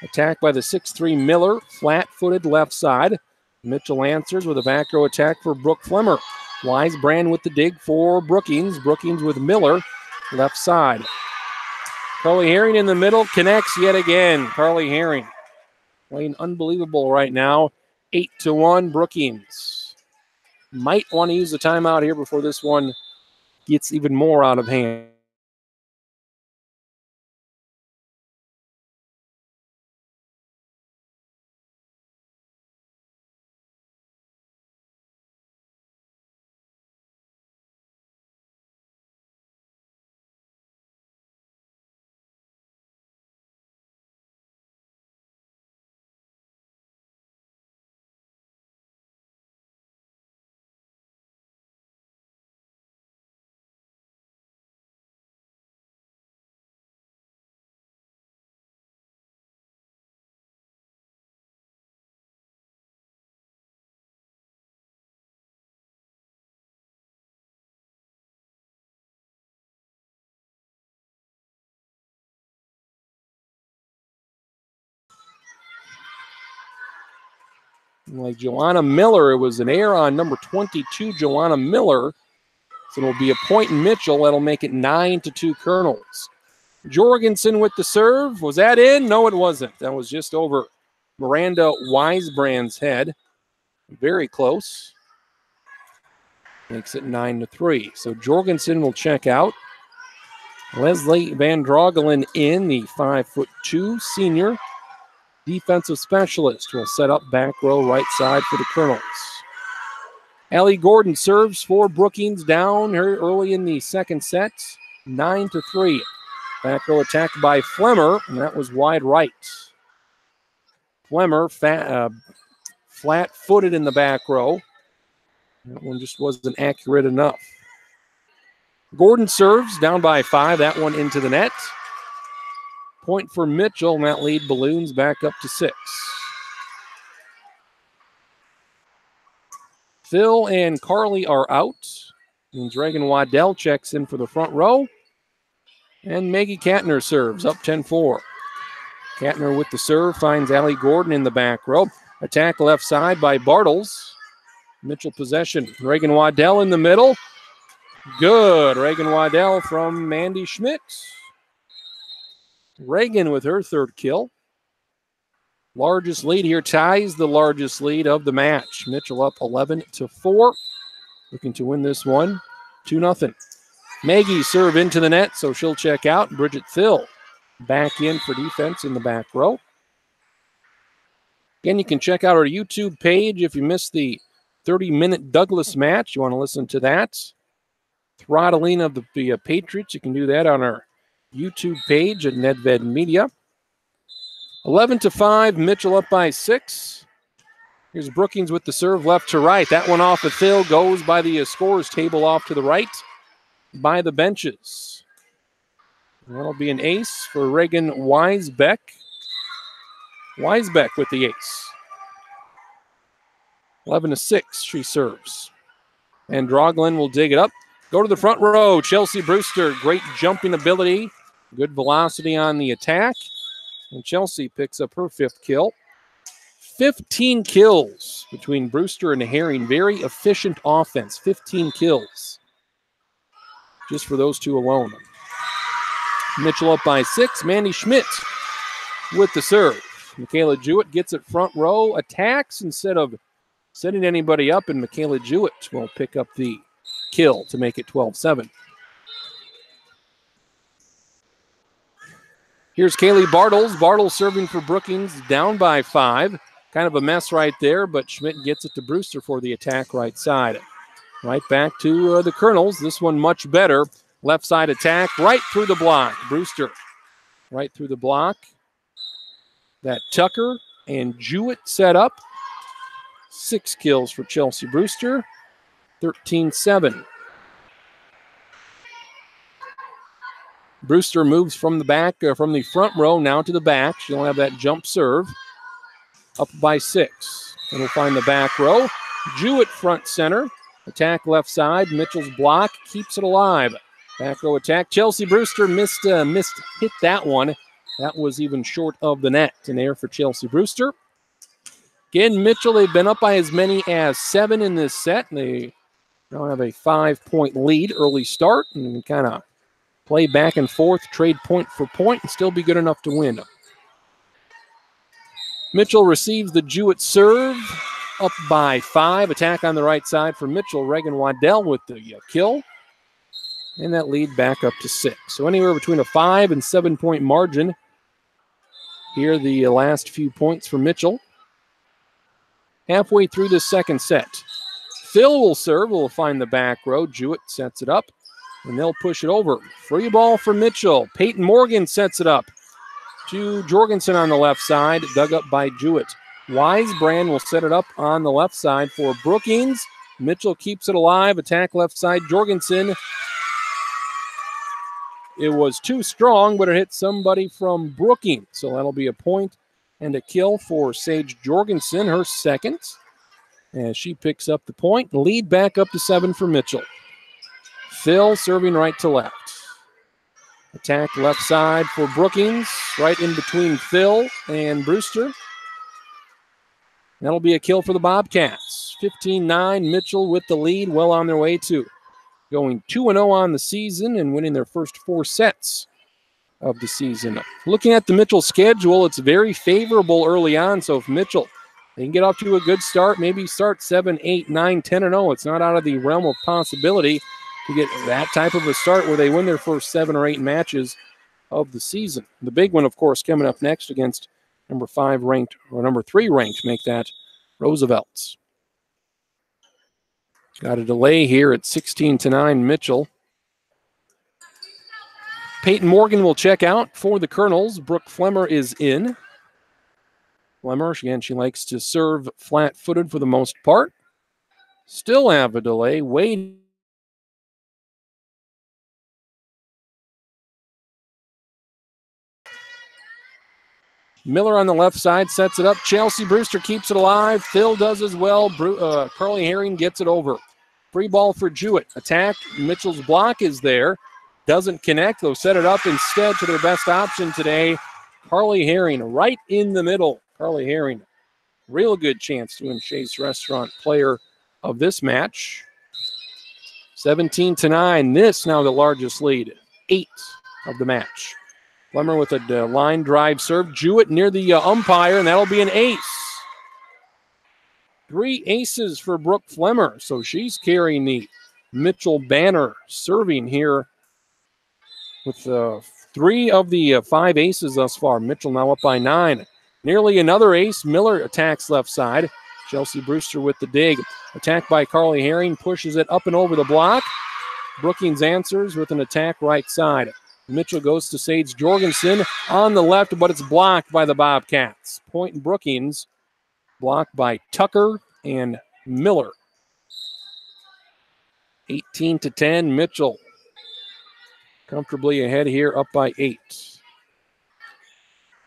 Attack by the 6'3 Miller, flat-footed left side. Mitchell answers with a back row attack for Brooke Flemmer. Wisebrand with the dig for Brookings. Brookings with Miller, left side. Carly Herring in the middle, connects yet again. Carly Herring playing unbelievable right now. 8-1 Brookings. Might want to use the timeout here before this one gets even more out of hand. Like Joanna Miller, it was an error on number 22, Joanna Miller. So it'll be a point in Mitchell. That'll make it 9-2 Colonels. Jorgensen with the serve. Was that in? No, it wasn't. That was just over Miranda Wisebrand's head. Very close. Makes it 9-3. So Jorgensen will check out. Leslie Van Drogelen in, the 5'2" senior defensive specialist, will set up back row right side for the Colonels. Allie Gordon serves for Brookings, down her early in the second set, 9-3. Back row attack by Flemmer, and that was wide right. Flemmer flat-footed in the back row. That one just wasn't accurate enough. Gordon serves, down by 5, that one into the net. Point for Mitchell, and that lead balloons back up to 6. Phil and Carly are out. And Dragon Waddell checks in for the front row. And Maggie Katner serves, up 10-4. Katner with the serve finds Allie Gordon in the back row. Attack left side by Bartles. Mitchell possession. Reagan Waddell in the middle. Good. Reagan Waddell from Mandy Schmidt. Reagan with her third kill. Largest lead here, ties the largest lead of the match. Mitchell up 11-4. Looking to win this one 2-0. Maggie serve into the net, so she'll check out. Bridget Thill back in for defense in the back row. Again, you can check out our YouTube page if you missed the 30-minute Douglas match. You want to listen to that. Throttling of the Patriots. You can do that on our YouTube page at Nedved Media. 11-5, Mitchell up by 6. Here's Brookings with the serve left to right. That one off of Thill goes by the scorer's table off to the right by the benches. And that'll be an ace for Reagan Weisbeck. Weisbeck with the ace. 11-6, she serves. And Droglen will dig it up. Go to the front row. Chelsea Brewster, great jumping ability. Good velocity on the attack. And Chelsea picks up her 5th kill. 15 kills between Brewster and Herring. Very efficient offense. 15 kills. Just for those two alone. Mitchell up by 6. Mandy Schmidt with the serve. Michaela Jewett gets it front row. Attacks instead of setting anybody up. And Michaela Jewett will pick up the kill to make it 12-7. Here's Kaylee Bartles. Bartles serving for Brookings, down by 5. Kind of a mess right there, but Schmidt gets it to Brewster for the attack right side. Right back to the Colonels. This one much better. Left side attack, right through the block. Brewster right through the block. That Tucker and Jewett set up. 6 kills for Chelsea Brewster. 13-7. Brewster moves from the back, from the front row now to the back. She'll have that jump serve. Up by 6. And we'll find the back row. Jewett front center. Attack left side. Mitchell's block keeps it alive. Back row attack. Chelsea Brewster missed hit that one. That was even short of the net. An error for Chelsea Brewster. Again, Mitchell, they've been up by as many as 7 in this set. They now have a 5-point lead early start and kind of play back and forth, trade point for point, and still be good enough to win. Mitchell receives the Jewett serve, up by 5. Attack on the right side for Mitchell. Reagan Waddell with the kill. And that lead back up to 6. So anywhere between a 5 and 7-point margin. Here the last few points for Mitchell. Halfway through the second set. Phil will serve. Will find the back row. Jewett sets it up. And they'll push it over. Free ball for Mitchell. Peyton Morgan sets it up to Jorgensen on the left side. Dug up by Jewett. Wisebrand will set it up on the left side for Brookings. Mitchell keeps it alive. Attack left side. Jorgensen. It was too strong, but it hit somebody from Brookings. So that'll be a point and a kill for Sage Jorgensen, her second. As she picks up the point. Lead back up to 7 for Mitchell. Phil serving right to left. Attack left side for Brookings. Right in between Phil and Brewster. That'll be a kill for the Bobcats. 15-9, Mitchell with the lead, well on their way to going 2-0 on the season and winning their first 4 sets of the season. Looking at the Mitchell schedule, it's very favorable early on. So if Mitchell, they can get off to a good start, maybe start 7, 8, 9, 10-0. It's not out of the realm of possibility to get that type of a start where they win their first 7 or 8 matches of the season. The big one, of course, coming up next against number 5 ranked or number 3 ranked, make that Roosevelt's. Got a delay here at 16-9 Mitchell. Peyton Morgan will check out for the Colonels. Brooke Flemmer is in. Flemmer, again, she likes to serve flat-footed for the most part. Still have a delay. Wade Miller on the left side sets it up. Chelsea Brewster keeps it alive. Phil does as well. Carly Herring gets it over. Free ball for Jewett. Attack. Mitchell's block is there. Doesn't connect. They'll set it up instead to their best option today. Carly Herring right in the middle. Carly Herring, real good chance to win Chase Restaurant Player of this match. 17-9. This now the largest lead. 8 of the match. Flemmer with a line drive serve. Jewett near the umpire, and that'll be an ace. 3 aces for Brooke Flemmer, so she's carrying the Mitchell banner, serving here with 3 of the 5 aces thus far. Mitchell now up by 9. Nearly another ace. Miller attacks left side. Chelsea Brewster with the dig. Attack by Carly Herring, pushes it up and over the block. Brookings answers with an attack right side. Mitchell goes to Sage Jorgensen on the left, but it's blocked by the Bobcats. Point and Brookings, blocked by Tucker and Miller. 18-10, Mitchell comfortably ahead here, up by 8.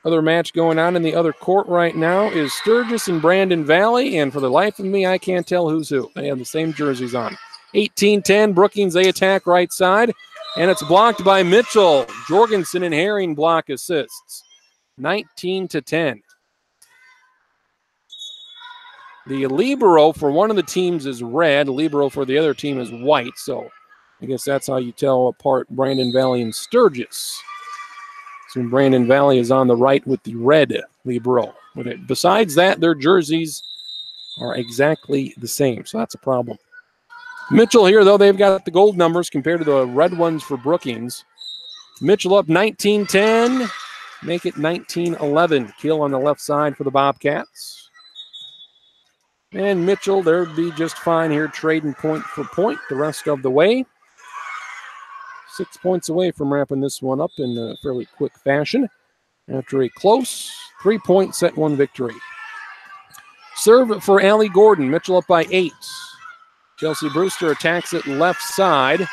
Other match going on in the other court right now is Sturgis and Brandon Valley, and for the life of me, I can't tell who's who. They have the same jerseys on. 18-10, Brookings, they attack right side. And it's blocked by Mitchell. Jorgensen and Herring block assists. 19-10. The libero for one of the teams is red. Libero for the other team is white. So I guess that's how you tell apart Brandon Valley and Sturgis. So Brandon Valley is on the right with the red libero. Besides that, their jerseys are exactly the same. So that's a problem. Mitchell here, though, they've got the gold numbers compared to the red ones for Brookings. Mitchell up 19-10. make it 19-11. Kill on the left side for the Bobcats. And Mitchell, they'll be just fine here, trading point for point the rest of the way. 6 points away from wrapping this one up in a fairly quick fashion after a close 3-point set one victory. Serve for Allie Gordon. Mitchell up by 8. Chelsea Brewster attacks it left side.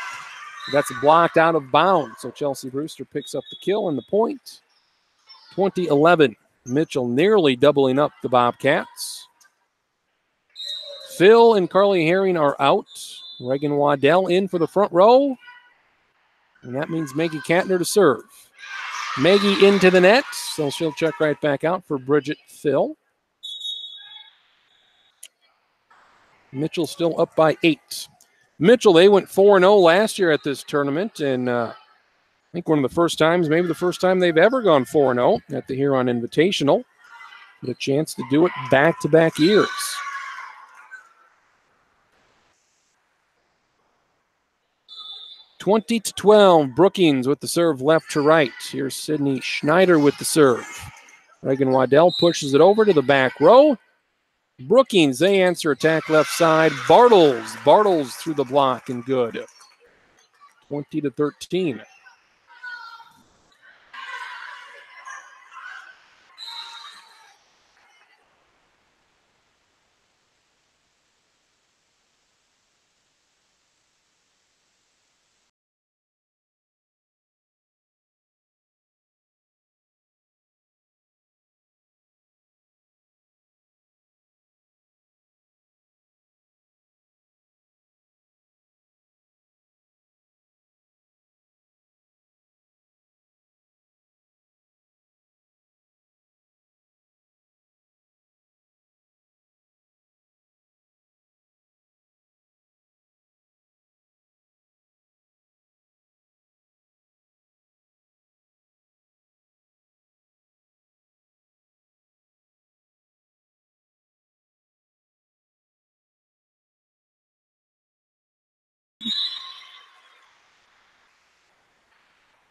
That's blocked out of bounds. So Chelsea Brewster picks up the kill and the point. 20-11. Mitchell nearly doubling up the Bobcats. Phil and Carly Herring are out. Reagan Waddell in for the front row. And that means Maggie Katner to serve. Maggie into the net, so she'll check right back out for Bridget Phil. Mitchell still up by 8. Mitchell, they went 4-0 last year at this tournament, and I think one of the first times, maybe the first time they've ever gone 4-0 at the Huron Invitational. Get a chance to do it back-to-back years. (20-12), Brookings with the serve left to right. Here's Sydney Schneider with the serve. Reagan Waddell pushes it over to the back row. Brookings, they answer attack left side. Bartles through the block and good. 20-13.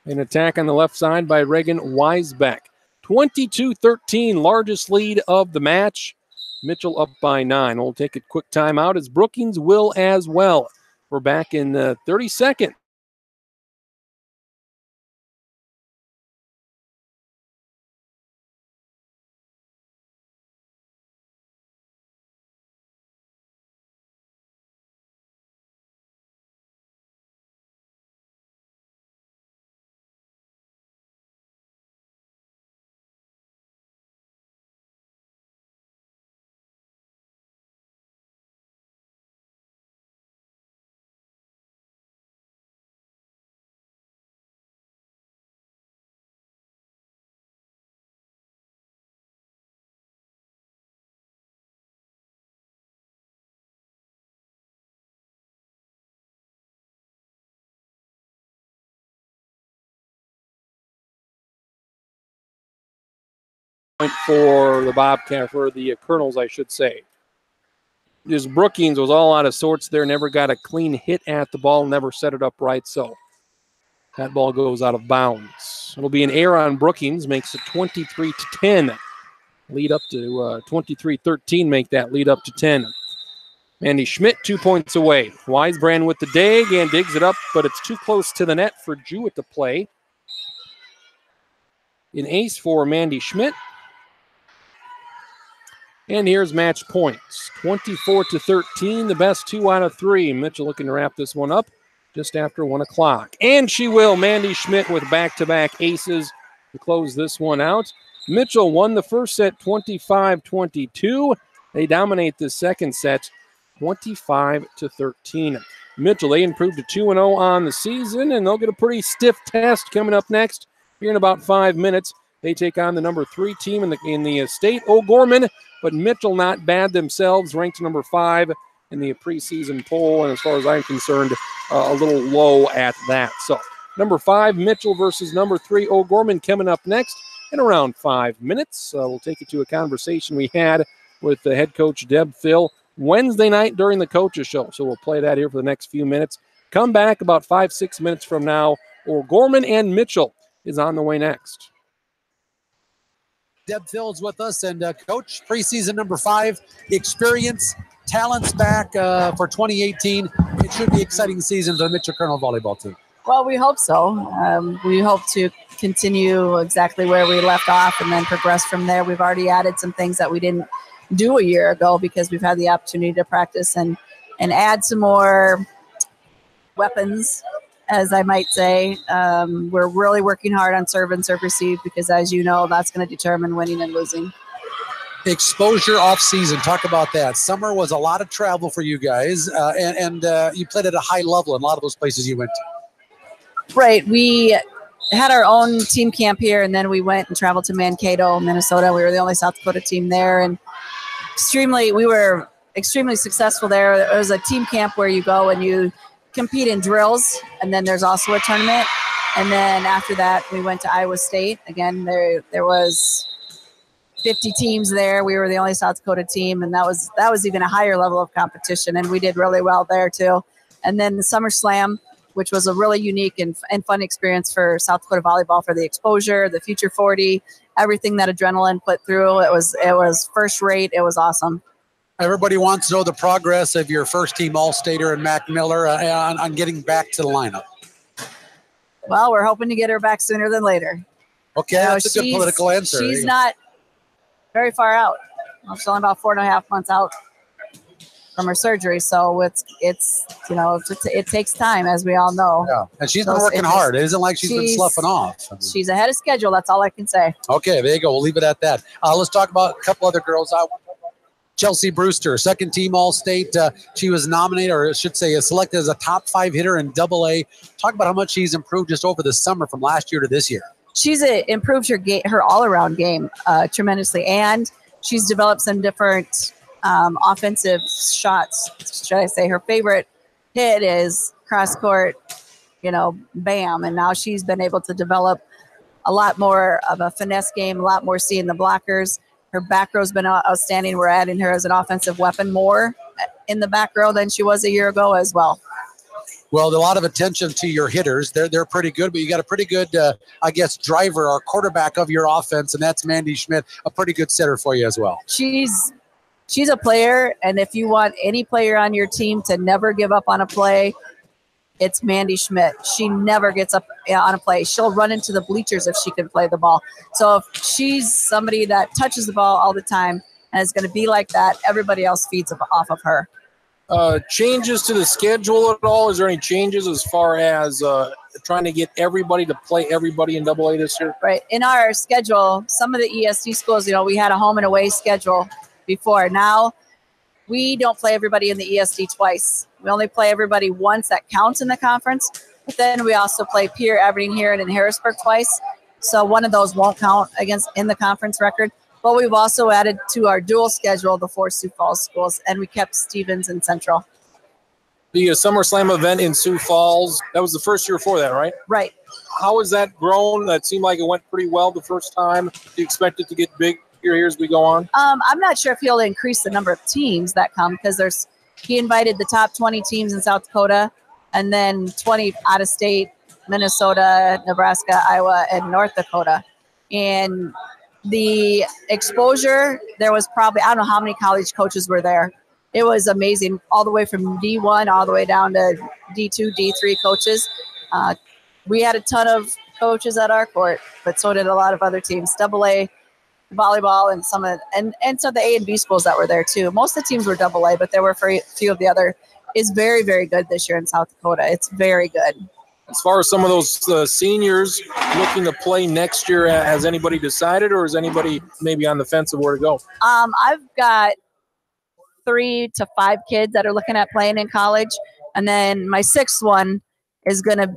An attack on the left side by Reagan Weisbeck. 22-13, largest lead of the match. Mitchell up by 9. We'll take a quick timeout as Brookings will as well. We're back in 30 seconds. For the Bobcat, for the Colonels, I should say. Just Brookings was all out of sorts there, never got a clean hit at the ball, never set it up right, so that ball goes out of bounds. It'll be an error on Brookings, makes it 23-10. Lead up to 23-13, make that lead up to 10. Mandy Schmidt 2 points away. Weisbrand with the dig and digs it up, but it's too close to the net for Jewett to play. An ace for Mandy Schmidt. And here's match points. 24-13, the best 2 out of 3. Mitchell looking to wrap this one up just after 1 o'clock. And she will. Mandy Schmidt with back-to-back aces to close this one out. Mitchell won the first set 25-22. They dominate the second set 25-13. Mitchell, they improved to 2-0 on the season, and they'll get a pretty stiff test coming up next here in about 5 minutes. They take on the number 3 team in the state, O'Gorman, but Mitchell not bad themselves, ranked number 5 in the preseason poll, and as far as I'm concerned, a little low at that. So number 5, Mitchell versus number 3, O'Gorman, coming up next in around 5 minutes. We'll take you to a conversation we had with the head coach, Deb Phil, Wednesday night during the coaches show. So we'll play that here for the next few minutes. Come back about 5-6 minutes from now. O'Gorman and Mitchell is on the way next. Deb Phil's with us, and Coach, preseason number 5, experience, talents back for 2018. It should be an exciting season for the Mitchell Colonel volleyball team. Well, we hope so. We hope to continue exactly where we left off and then progress from there. We've already added some things that we didn't do a year ago because we've had the opportunity to practice and add some more weapons, as I might say. We're really working hard on serve and serve receive because, as you know, that's going to determine winning and losing. Exposure off season, talk about that. Summer was a lot of travel for you guys, and you played at a high level in a lot of those places you went to. Right. We had our own team camp here, and then we went and traveled to Mankato, Minnesota. We were the only South Dakota team there, and we were extremely successful there. It was a team camp where you go and you compete in drills, and then there's also a tournament. And then after that, we went to Iowa State. Again, there was 50 teams there. We were the only South Dakota team, and that was even a higher level of competition, and we did really well there too. And then the Summer Slam, which was a really unique and fun experience for South Dakota volleyball, for the exposure, the Future 40, everything that adrenaline put through. It was first rate. It was awesome. Everybody wants to know the progress of your first team All-Stater and Mac Miller on getting back to the lineup. Well, we're hoping to get her back sooner than later. Okay, that's a good political answer. She's not very far out. She's only about 4.5 months out from her surgery, so it takes time, as we all know. Yeah, and she's been working hard. It isn't like she's been sloughing off. She's ahead of schedule. That's all I can say. Okay, there you go. We'll leave it at that. Let's talk about a couple other girls. Chelsea Brewster, second team All-State. She was nominated, or I should say selected as a top 5 hitter in AA. Talk about how much she's improved just over the summer from last year to this year. She's improved her all-around game tremendously, and she's developed some different offensive shots. Should I say her favorite hit is cross-court, bam, and now she's been able to develop a lot more of a finesse game, a lot more seeing the blockers. Her back row's been outstanding. We're adding her as an offensive weapon more in the back row than she was a year ago as well. Well, a lot of attention to your hitters. They're pretty good, but you got a pretty good, driver or quarterback of your offense, and that's Mandy Schmidt, a pretty good setter for you as well. She's a player, and if you want any player on your team to never give up on a play, it's Mandy Schmidt. She never gets up on a play. She'll run into the bleachers if she can play the ball. So if she's somebody that touches the ball all the time and is going to be like that, everybody else feeds off of her. Changes to the schedule at all? Is there any changes as far as trying to get everybody to play everybody in AA this year? Right. In our schedule, some of the ESD schools, we had a home and away schedule before. Now we don't play everybody in the ESD twice. We only play everybody once that counts in the conference. But then we also play Pierre, Aberdeen, Huron, and Harrisburg twice. So one of those won't count in the conference record. But we've also added to our dual schedule the 4 Sioux Falls schools, and we kept Stevens and Central. The Summer Slam event in Sioux Falls, that was the first year for that, right? Right. How has that grown? That seemed like it went pretty well the first time. Do you expect it to get big here as we go on? I'm not sure if he'll increase the number of teams that come, because he invited the top 20 teams in South Dakota and then 20 out of state, Minnesota, Nebraska, Iowa, and North Dakota. And the exposure, there was probably, I don't know how many college coaches were there. It was amazing, all the way from D1 all the way down to D2, D3 coaches. We had a ton of coaches at our court, but so did a lot of other teams. AA, volleyball, and some of the A and B schools that were there too. Most of the teams were AA, but there were a few of the other. Is very, very good this year in South Dakota. It's very good. As far as some of those seniors looking to play next year, has anybody decided, or is anybody maybe on the fence of where to go? I've got 3 to 5 kids that are looking at playing in college, and then my 6th one is going to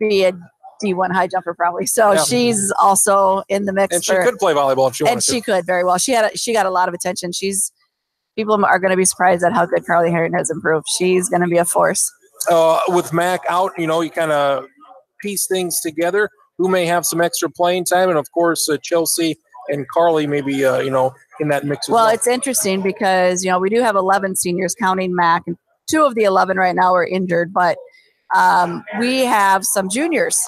be a D1 high jumper probably. So yeah. She's also in the mix. And she could play volleyball if she wanted to. And she could very well. She got a lot of attention. People are going to be surprised at how good Carly Herring has improved. She's going to be a force. With Mac out, you kind of piece things together. Who may have some extra playing time, and of course Chelsea and Carly maybe in that mix as well. Well, it's interesting because we do have 11 seniors counting Mac, and 2 of the 11 right now are injured, but we have some juniors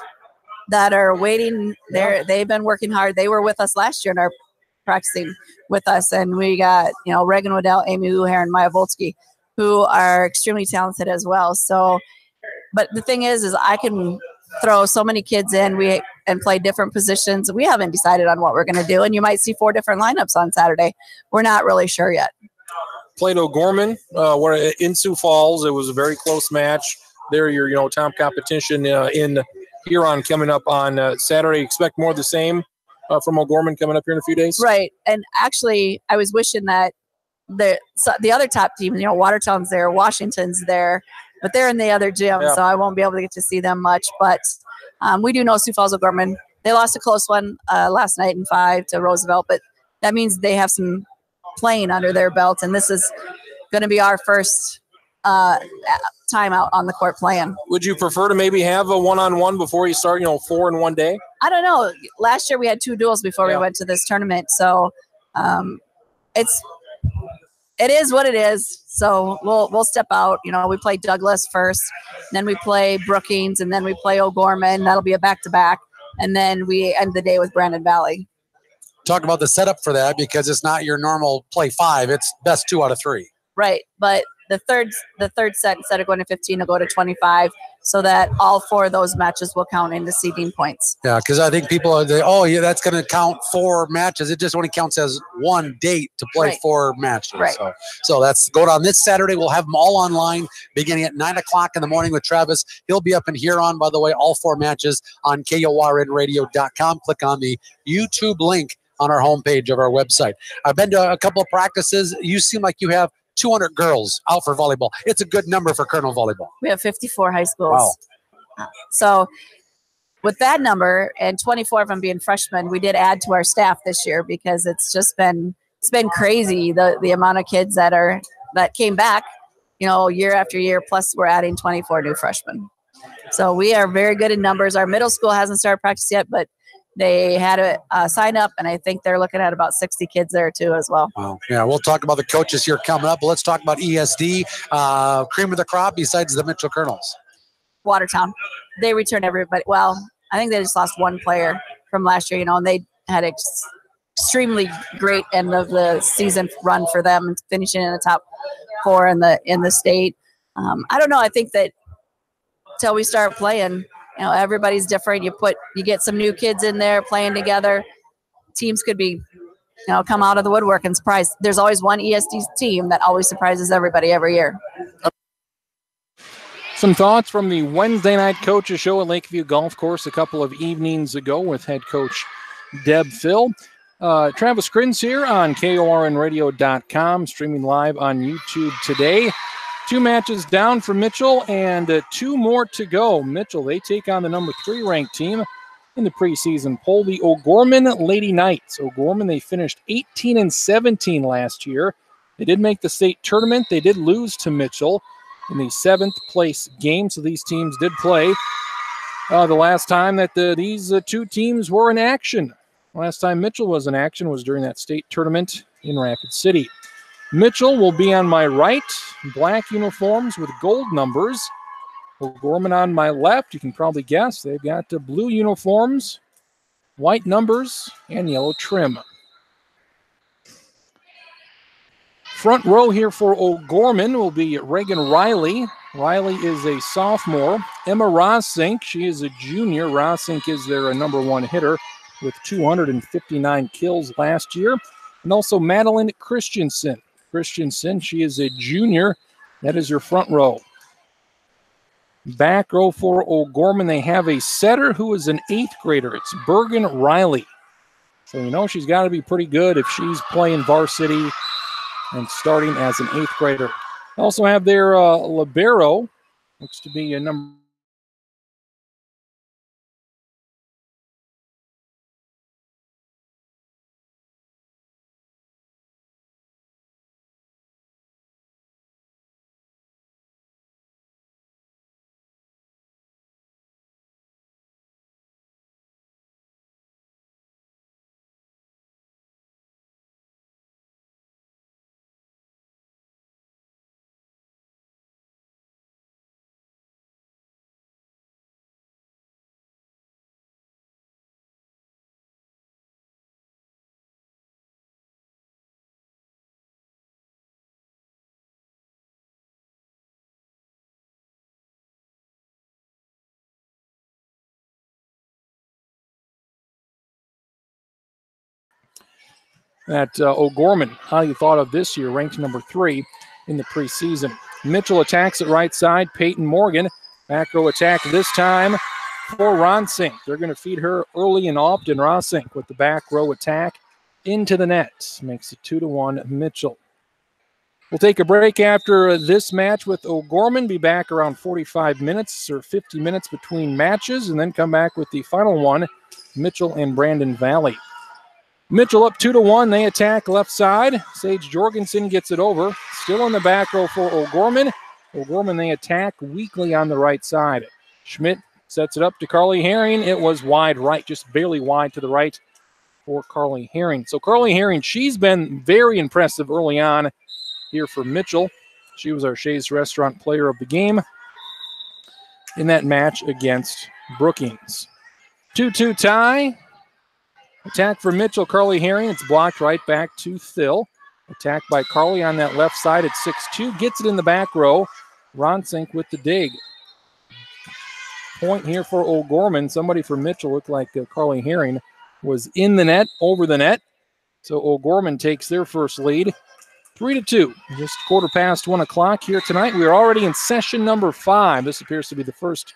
that are waiting there. They've been working hard. They were with us last year in our practicing with us, and we got Reagan Waddell, Amy Uher, and Maya Volsky, who are extremely talented as well. So, but the thing is I can throw so many kids in and play different positions. We haven't decided on what we're going to do, and you might see 4 different lineups on Saturday. We're not really sure yet. Played O'Gorman, where in Sioux Falls. It was a very close match. They're your top competition in Huron coming up on Saturday. Expect more of the same from O'Gorman coming up here in a few days. Right, and actually, I was wishing that the other top team, Watertown's there, Washington's there, but they're in the other gym, so I won't be able to get to see them much. But we do know Sioux Falls O'Gorman. They lost a close one last night in 5 to Roosevelt, but that means they have some playing under their belt, and this is going to be our first time out on the court playing. Would you prefer to maybe have a one-on-one before you start, 4 in one day? I don't know. Last year we had 2 duels before we went to this tournament, so it is what it is. So we'll step out. We play Douglas first, then we play Brookings, and then we play O'Gorman. That'll be a back-to-back, and then we end the day with Brandon Valley. Talk about the setup for that, because it's not your normal play 5. It's best 2 out of 3. Right, but the third set, instead of going to 15, will go to 25, so that all 4 of those matches will count into seeding points. Yeah, because I think people are that's going to count 4 matches. It just only counts as one date to play 4 matches. Right. So that's going on this Saturday. We'll have them all online beginning at 9 o'clock in the morning with Travis. He'll be up in Huron, by the way, all 4 matches on KORNradio.com. Click on the YouTube link on our homepage of our website. I've been to a couple of practices. You seem like you have 200 girls out for volleyball. It's a good number for Colonel Volleyball. We have 54 high schools. Wow. So with that number and 24 of them being freshmen, we did add to our staff this year, because it's been crazy, the amount of kids that came back, year after year, plus we're adding 24 new freshmen. So we are very good in numbers. Our middle school hasn't started practice yet, but they had a sign up, and I think they're looking at about 60 kids there too as well. Wow. Yeah, we'll talk about the coaches here coming up. But let's talk about ESD, cream of the crop besides the Mitchell Colonels. Watertown, they returned everybody. Well, I think they just lost 1 player from last year, and they had extremely great end of the season run for them, and finishing in the top 4 in the state. I don't know. I think that till we start playing, everybody's different. You get some new kids in there playing together. Teams could be, come out of the woodwork and surprise. There's always one ESD team that always surprises everybody every year. Some thoughts from the Wednesday night coaches show at Lakeview Golf Course a couple of evenings ago with head coach Deb Phil. Travis Krins here on KORNradio.com, streaming live on YouTube today. 2 matches down for Mitchell and 2 more to go. Mitchell, they take on the number 3 ranked team in the preseason poll, the O'Gorman Lady Knights. O'Gorman, they finished 18-17 last year. They did make the state tournament. They did lose to Mitchell in the 7th place game, so these teams did play the last time that these 2 teams were in action. Last time Mitchell was in action was during that state tournament in Rapid City. Mitchell will be on my right, black uniforms with gold numbers. O'Gorman on my left, you can probably guess. They've got blue uniforms, white numbers, and yellow trim. Front row here for O'Gorman will be Reagan Riley. Riley is a sophomore. Emma Rossink, she is a junior. Rossink is their number 1 hitter with 259 kills last year. And also Madeline Christensen. She is a junior. That is your front row. Back row for O'Gorman, they have a setter who is an 8th grader. It's Bergen Riley. So she's got to be pretty good if she's playing varsity and starting as an 8th grader. Also have their libero, looks to be a number that O'Gorman, highly thought of this year, ranked number 3 in the preseason. Mitchell attacks at right side. Peyton Morgan, back row attack this time for Ronsink. They're going to feed her early and often. Ronsink with the back row attack into the net. Makes it 2-1 Mitchell. We'll take a break after this match with O'Gorman. Be back around 45 minutes or 50 minutes between matches, and then come back with the final one, Mitchell and Brandon Valley. Mitchell up 2-1. They attack left side. Sage Jorgensen gets it over. Still in the back row for O'Gorman. O'Gorman, they attack weakly on the right side. Schmidt sets it up to Carly Herring. It was wide right, just barely wide to the right for Carly Herring. So Carly Herring, she's been very impressive early on here for Mitchell. She was our Shays Restaurant Player of the Game in that match against Brookings. 2-2 tie. Attack for Mitchell, Carly Herring. It's blocked right back to Thill. Attack by Carly on that left side at 6-2. Gets it in the back row. Ronsink with the dig. Point here for O'Gorman. Somebody for Mitchell, looked like Carly Herring, was in the net, over the net. So O'Gorman takes their first lead. 3-2. Just 1:15 here tonight. We are already in session number 5. This appears to be the first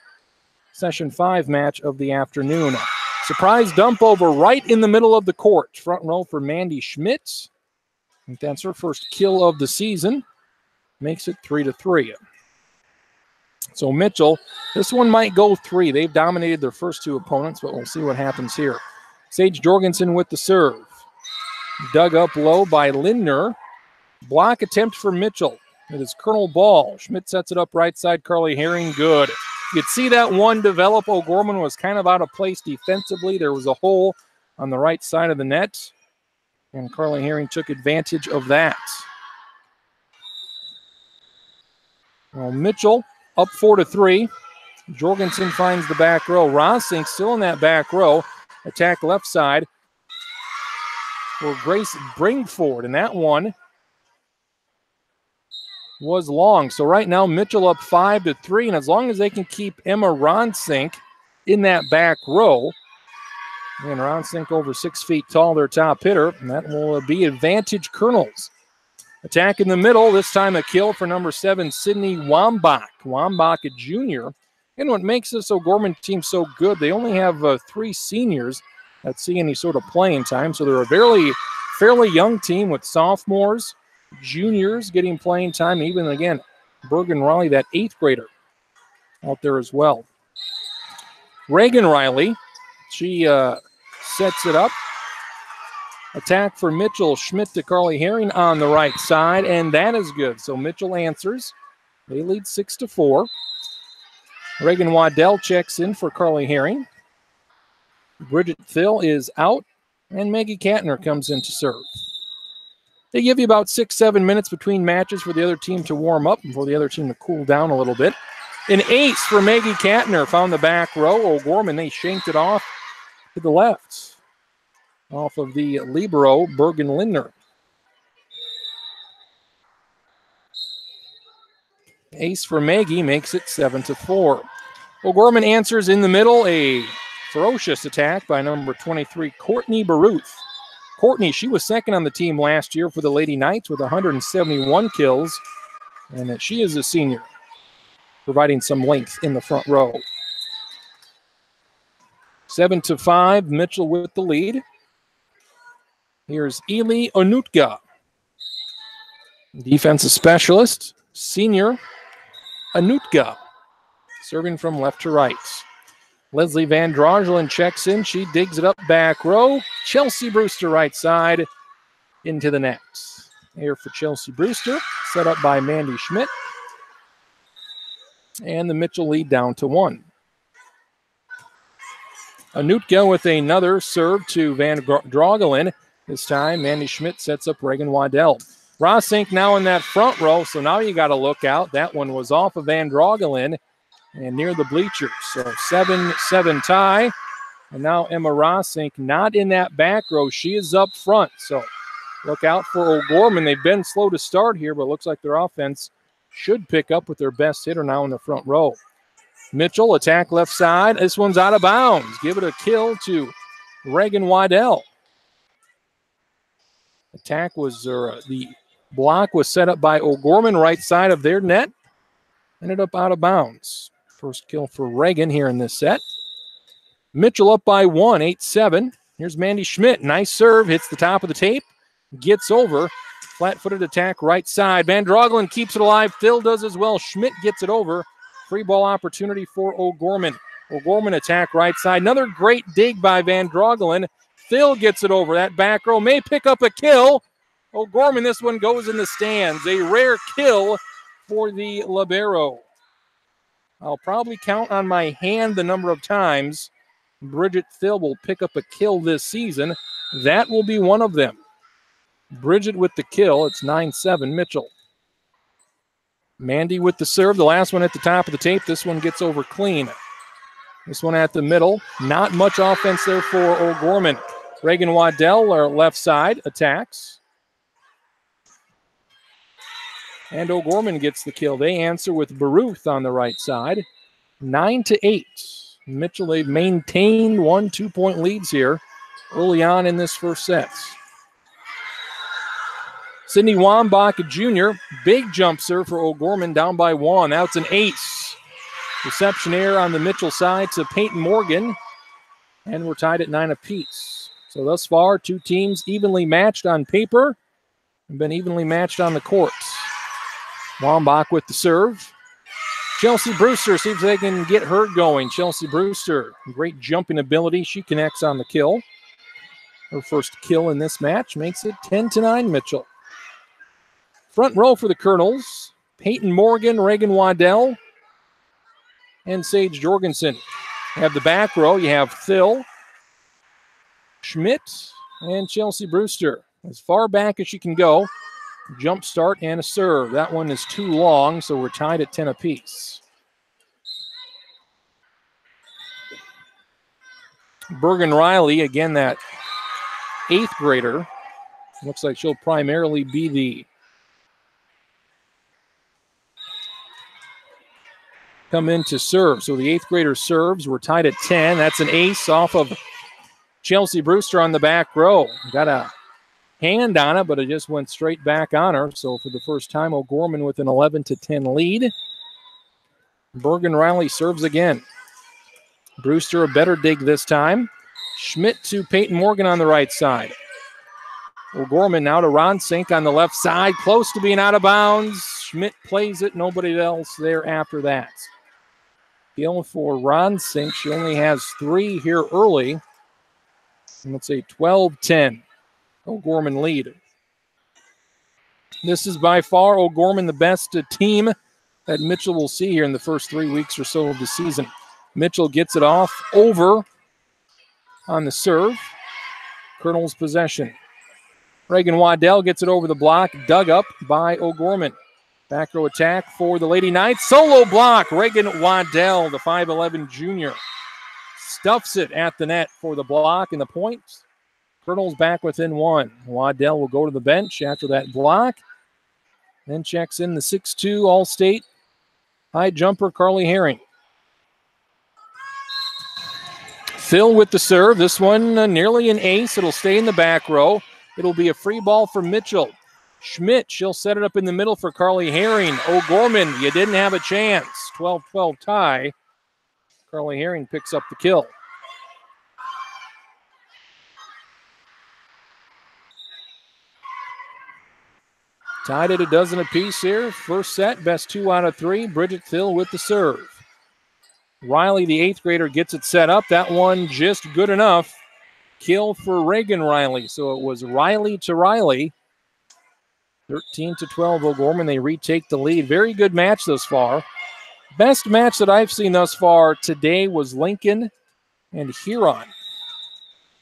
session 5 match of the afternoon. Surprise dump over right in the middle of the court. Front row for Mandy Schmidt. I think that's her first kill of the season. Makes it 3-3. So Mitchell, this one might go 3. They've dominated their first 2 opponents, but we'll see what happens here. Sage Jorgensen with the serve. Dug up low by Lindner. Block attempt for Mitchell. It is Colonel Ball. Schmidt sets it up right side. Carly Herring, good. You could see that one develop. O'Gorman was kind of out of place defensively. There was a hole on the right side of the net, and Carly Herring took advantage of that. Well, Mitchell up 4-3. Jorgensen finds the back row. Ronsink still in that back row. Attack left side for Grace Bringford, and that one was long. So right now, Mitchell up 5-3, and as long as they can keep Emma Ronsink in that back row, and Ronsink over 6 feet tall, their top hitter, and that will be advantage Colonels. Attack in the middle, this time a kill for number 7, Sydney Wambach. Wambach, a junior. And what makes this O'Gorman team so good, they only have 3 seniors that see any sort of playing time, so they're a fairly young team with sophomores, juniors getting playing time, even again, Bergen Riley, that 8th grader, out there as well. Reagan Riley, she sets it up. Attack for Mitchell, Schmidt to Carly Herring on the right side, and that is good. So Mitchell answers. They lead 6-4. Reagan Waddell checks in for Carly Herring. Bridget Thill is out, and Maggie Katner comes in to serve. They give you about 6-7 minutes between matches for the other team to warm up and for the other team to cool down a little bit. An ace for Maggie Katner, found the back row. O'Gorman, they shanked it off to the left, off of the libero, Bergen Lindner. Ace for Maggie makes it 7-4. O'Gorman answers in the middle, a ferocious attack by number 23, Courtney Baruth. Courtney, she was second on the team last year for the Lady Knights with 171 kills, and she is a senior, providing some length in the front row. 7-5, Mitchell with the lead. Here's Eli Onutka, defensive specialist, senior Onutka, serving from left to right. Leslie Van Drogelen checks in. She digs it up back row. Chelsea Brewster right side into the net. Here for Chelsea Brewster, set up by Mandy Schmidt. And the Mitchell lead down to 1. Onutka with another serve to Van Drogelen. This time, Mandy Schmidt sets up Reagan Waddell. Ronsink now in that front row, so now you got to look out. That one was off of Van Drogelen and near the bleachers. So 7-7 tie. And now Emma Ronsink not in that back row. She is up front. So look out for O'Gorman. They've been slow to start here, but it looks like their offense should pick up with their best hitter now in the front row. Mitchell, attack left side. This one's out of bounds. Give it a kill to Reagan Waddell. The block was set up by O'Gorman, right side of their net. Ended up out of bounds. First kill for Reagan here in this set. Mitchell up by 1, 8-7. Here's Mandy Schmidt. Nice serve. Hits the top of the tape. Gets over. Flat-footed attack right side. Van Drogelen keeps it alive. Phil does as well. Schmidt gets it over. Free ball opportunity for O'Gorman. O'Gorman attack right side. Another great dig by Van Drogelen. Phil gets it over. That back row may pick up a kill. O'Gorman, this one goes in the stands. A rare kill for the libero. I'll probably count on my hand the number of times Bridget Phil will pick up a kill this season. That will be one of them. Bridget with the kill. It's 9-7 Mitchell. Mandy with the serve. The last one at the top of the tape. This one gets over clean. This one at the middle. Not much offense there for O'Gorman. Reagan Waddell, our left side, attacks. And O'Gorman gets the kill. They answer with Baruth on the right side. 9-8. Mitchell, they've maintained 1-2-point leads here early on in this first set. Sydney Wambach Jr., big jump serve for O'Gorman, down by 1. Now it's an ace. Reception error on the Mitchell side to Peyton Morgan. And we're tied at 9 apiece. So thus far, two teams evenly matched on paper and been evenly matched on the courts. Wambach with the serve. Chelsea Brewster, see if they can get her going. Chelsea Brewster, great jumping ability. She connects on the kill. Her first kill in this match makes it 10-9 Mitchell. Front row for the Colonels. Peyton Morgan, Reagan Waddell, and Sage Jorgensen. You have the back row. You have Phil, Schmidt, and Chelsea Brewster. As far back as she can go. Jump start and a serve. That one is too long, so we're tied at 10 apiece. Bergen Riley, again, that 8th grader. Looks like she'll primarily be the come in to serve. So the 8th grader serves. We're tied at 10. That's an ace off of Chelsea Brewster on the back row. Got a hand on it, but it just went straight back on her. So for the first time, O'Gorman with an 11-10 lead. Bergen Riley serves again. Brewster a better dig this time. Schmidt to Peyton Morgan on the right side. O'Gorman now to Ron Sink on the left side, close to being out of bounds. Schmidt plays it, nobody else there after that. Kill for Ron Sink. She only has 3 here early. And let's say 12-10. O'Gorman lead. This is by far O'Gorman the best team that Mitchell will see here in the first 3 weeks or so of the season. Mitchell gets it off over on the serve. Colonel's possession. Reagan Waddell gets it over the block, dug up by O'Gorman. Back row attack for the Lady Knights. Solo block. Reagan Waddell, the 5'11 junior, stuffs it at the net for the block and the point. Colonel's back within 1. Waddell will go to the bench after that block. Then checks in the 6'2 All-State high jumper, Carly Herring. Phil with the serve. This one nearly an ace. It'll stay in the back row. It'll be a free ball for Mitchell. Schmidt, she'll set it up in the middle for Carly Herring. O'Gorman, you didn't have a chance. 12-12 tie. Carly Herring picks up the kill. Tied at a dozen apiece here. First set, best 2 out of 3. Bridget Phil with the serve. Riley, the 8th grader, gets it set up. That one just good enough. Kill for Reagan Riley. So it was Riley to Riley. 13-12 O'Gorman. They retake the lead. Very good match thus far. Best match that I've seen thus far today was Lincoln and Huron.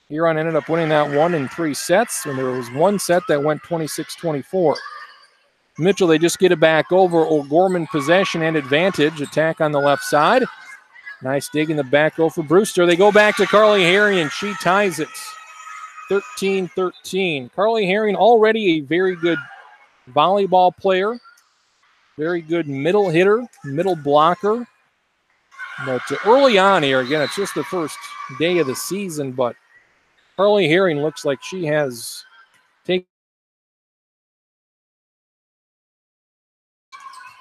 Huron ended up winning that one in 3 sets, and there was one set that went 26-24. Mitchell, they just get it back over. O'Gorman possession and advantage. Attack on the left side. Nice dig in the back row for Brewster. They go back to Carly Herring, and she ties it. 13-13. Carly Herring already a very good volleyball player. Very good middle hitter, middle blocker. But early on here, again, it's just the first day of the season, but Carly Herring looks like she has taken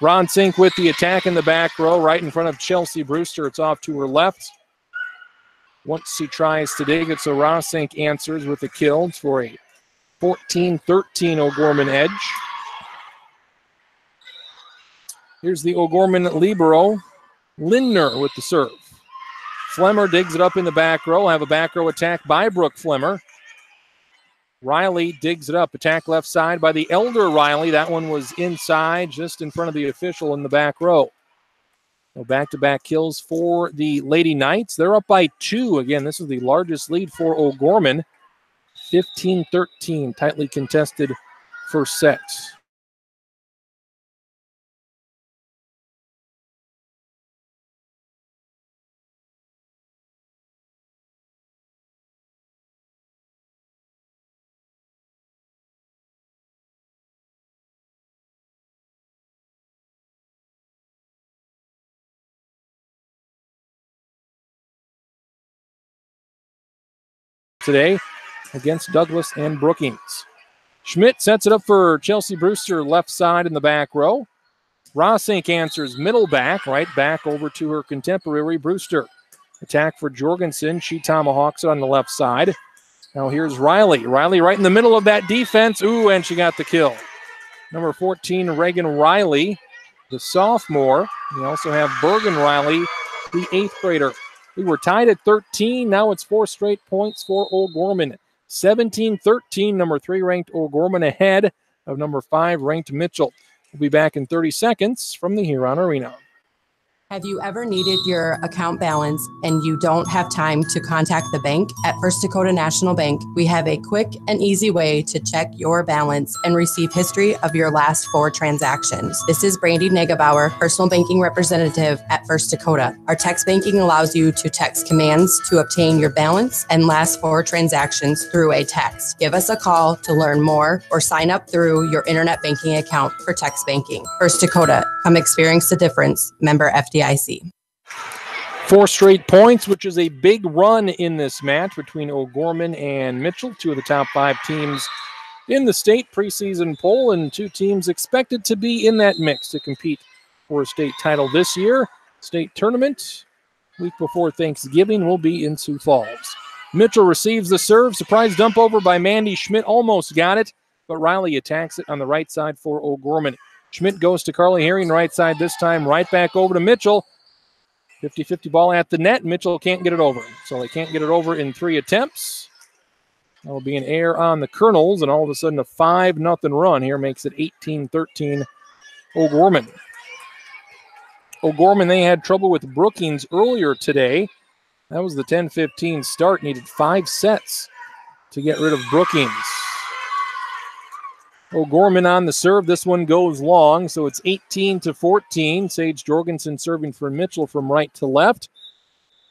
Ronsink with the attack in the back row, right in front of Chelsea Brewster. It's off to her left. Once she tries to dig it, so Ronsink answers with a kill for a 14-13 O'Gorman edge. Here's the O'Gorman libero, Lindner with the serve. Flemmer digs it up in the back row. Have a back row attack by Brooke Flemmer. Riley digs it up. Attack left side by the elder Riley. That one was inside, just in front of the official in the back row. So back-to-back kills for the Lady Knights. They're up by 2. Again, this is the largest lead for O'Gorman. 15-13, tightly contested first set. Today against Douglas and Brookings. Schmidt sets it up for Chelsea Brewster, left side in the back row. Rossink answers middle back, right back over to her contemporary Brewster. Attack for Jorgensen. She tomahawks it on the left side. Now here's Riley. Riley right in the middle of that defense. Ooh, and she got the kill. Number 14, Reagan Riley, the sophomore. We also have Bergen Riley, the 8th grader. We were tied at 13. Now it's 4 straight points for O'Gorman. 17-13, number 3 ranked O'Gorman ahead of number 5 ranked Mitchell. We'll be back in 30 seconds from the Huron Arena. Have you ever needed your account balance and you don't have time to contact the bank? At First Dakota National Bank, we have a quick and easy way to check your balance and receive history of your last 4 transactions. This is Brandy Negebauer, personal banking representative at First Dakota. Our text banking allows you to text commands to obtain your balance and last 4 transactions through a text. Give us a call to learn more or sign up through your internet banking account for text banking. First Dakota, come experience the difference. Member FDIC. 4 straight points, which is a big run in this match between O'Gorman and Mitchell, 2 of the top 5 teams in the state preseason poll, and 2 teams expected to be in that mix to compete for a state title this year. State tournament, week before Thanksgiving, will be in Sioux Falls. Mitchell receives the serve. Surprise dump over by Mandy Schmidt. Almost got it, but Riley attacks it on the right side for O'Gorman. Schmidt goes to Carly Herring, right side this time, right back over to Mitchell. 50-50 ball at the net. Mitchell can't get it over. So they can't get it over in 3 attempts. That'll be an error on the Colonels, and all of a sudden a 5-0 run here makes it 18-13 O'Gorman. O'Gorman, they had trouble with Brookings earlier today. That was the 10-15 start. Needed 5 sets to get rid of Brookings. O'Gorman on the serve. This one goes long, so it's 18-14. Sage Jorgensen serving for Mitchell from right to left.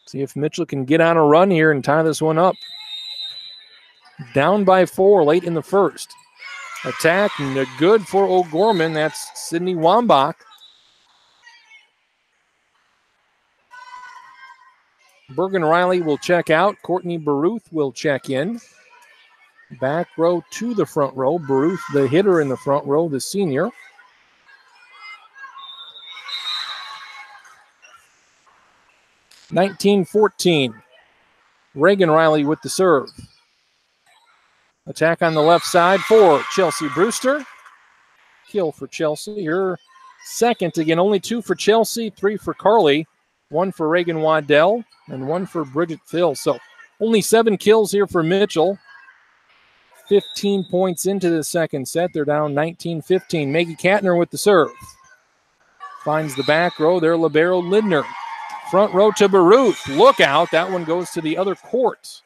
See if Mitchell can get on a run here and tie this one up. Down by 4 late in the first. Attack good for O'Gorman. That's Sydney Wambach. Bergen Riley will check out. Courtney Baruth will check in. Back row to the front row. Baruth, the hitter in the front row, the senior. (19-14). Reagan Riley with the serve. Attack on the left side for Chelsea Brewster. Kill for Chelsea. Her second again. Only 2 for Chelsea, 3 for Carly. 1 for Reagan Waddell and 1 for Bridget Phil. So only 7 kills here for Mitchell. 15 points into the second set. They're down 19-15. Maggie Katner with the serve. Finds the back row. There, libero Lindner. Front row to Baruth. Look out. That one goes to the other court.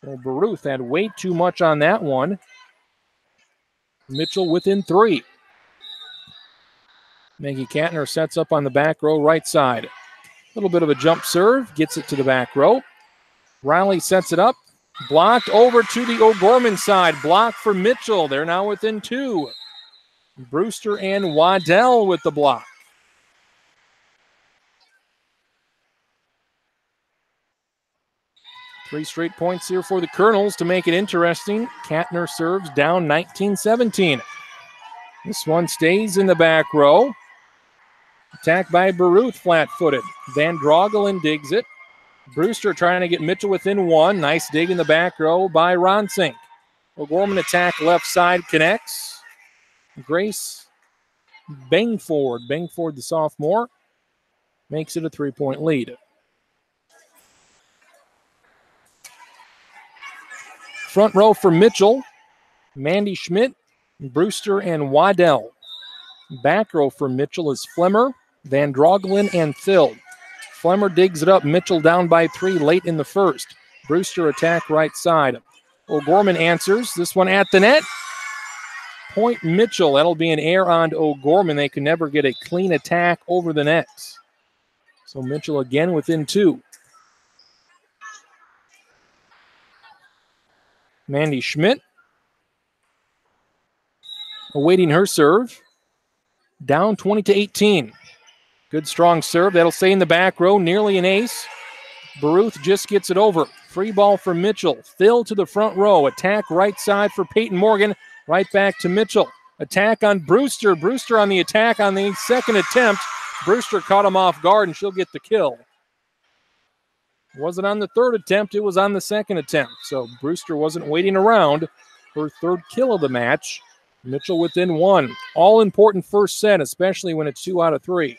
Well, Baruth had way too much on that one. Mitchell within 3. Maggie Katner sets up on the back row right side. A little bit of a jump serve. Gets it to the back row. Riley sets it up. Blocked over to the O'Gorman side. Block for Mitchell. They're now within 2. Brewster and Waddell with the block. Three straight points here for the Colonels to make it interesting. Katner serves down 19-17. This one stays in the back row. Attacked by Baruth, flat-footed. Van Drogelen digs it. Brewster trying to get Mitchell within one. Nice dig in the back row by Ronsink. O'Gorman attack left side connects. Grace Bangford. Bangford, the sophomore, makes it a 3-point lead. Front row for Mitchell. Mandy Schmidt, Brewster, and Waddell. Back row for Mitchell is Flemmer, Van Drogelen, and Thill. Flemmer digs it up. Mitchell down by 3 late in the first. Brewster attack right side. O'Gorman answers. This one at the net. Point Mitchell. That'll be an error on O'Gorman. They can never get a clean attack over the net. So Mitchell again within 2. Mandy Schmidt awaiting her serve. Down 20-18. Good strong serve. That'll stay in the back row. Nearly an ace. Baruth just gets it over. Free ball for Mitchell. Thill to the front row. Attack right side for Peyton Morgan. Right back to Mitchell. Attack on Brewster. Brewster on the attack on the second attempt. Brewster caught him off guard, and she'll get the kill. Wasn't on the third attempt. It was on the second attempt. So Brewster wasn't waiting around. Her third kill of the match. Mitchell within 1. All-important first set, especially when it's 2 out of 3.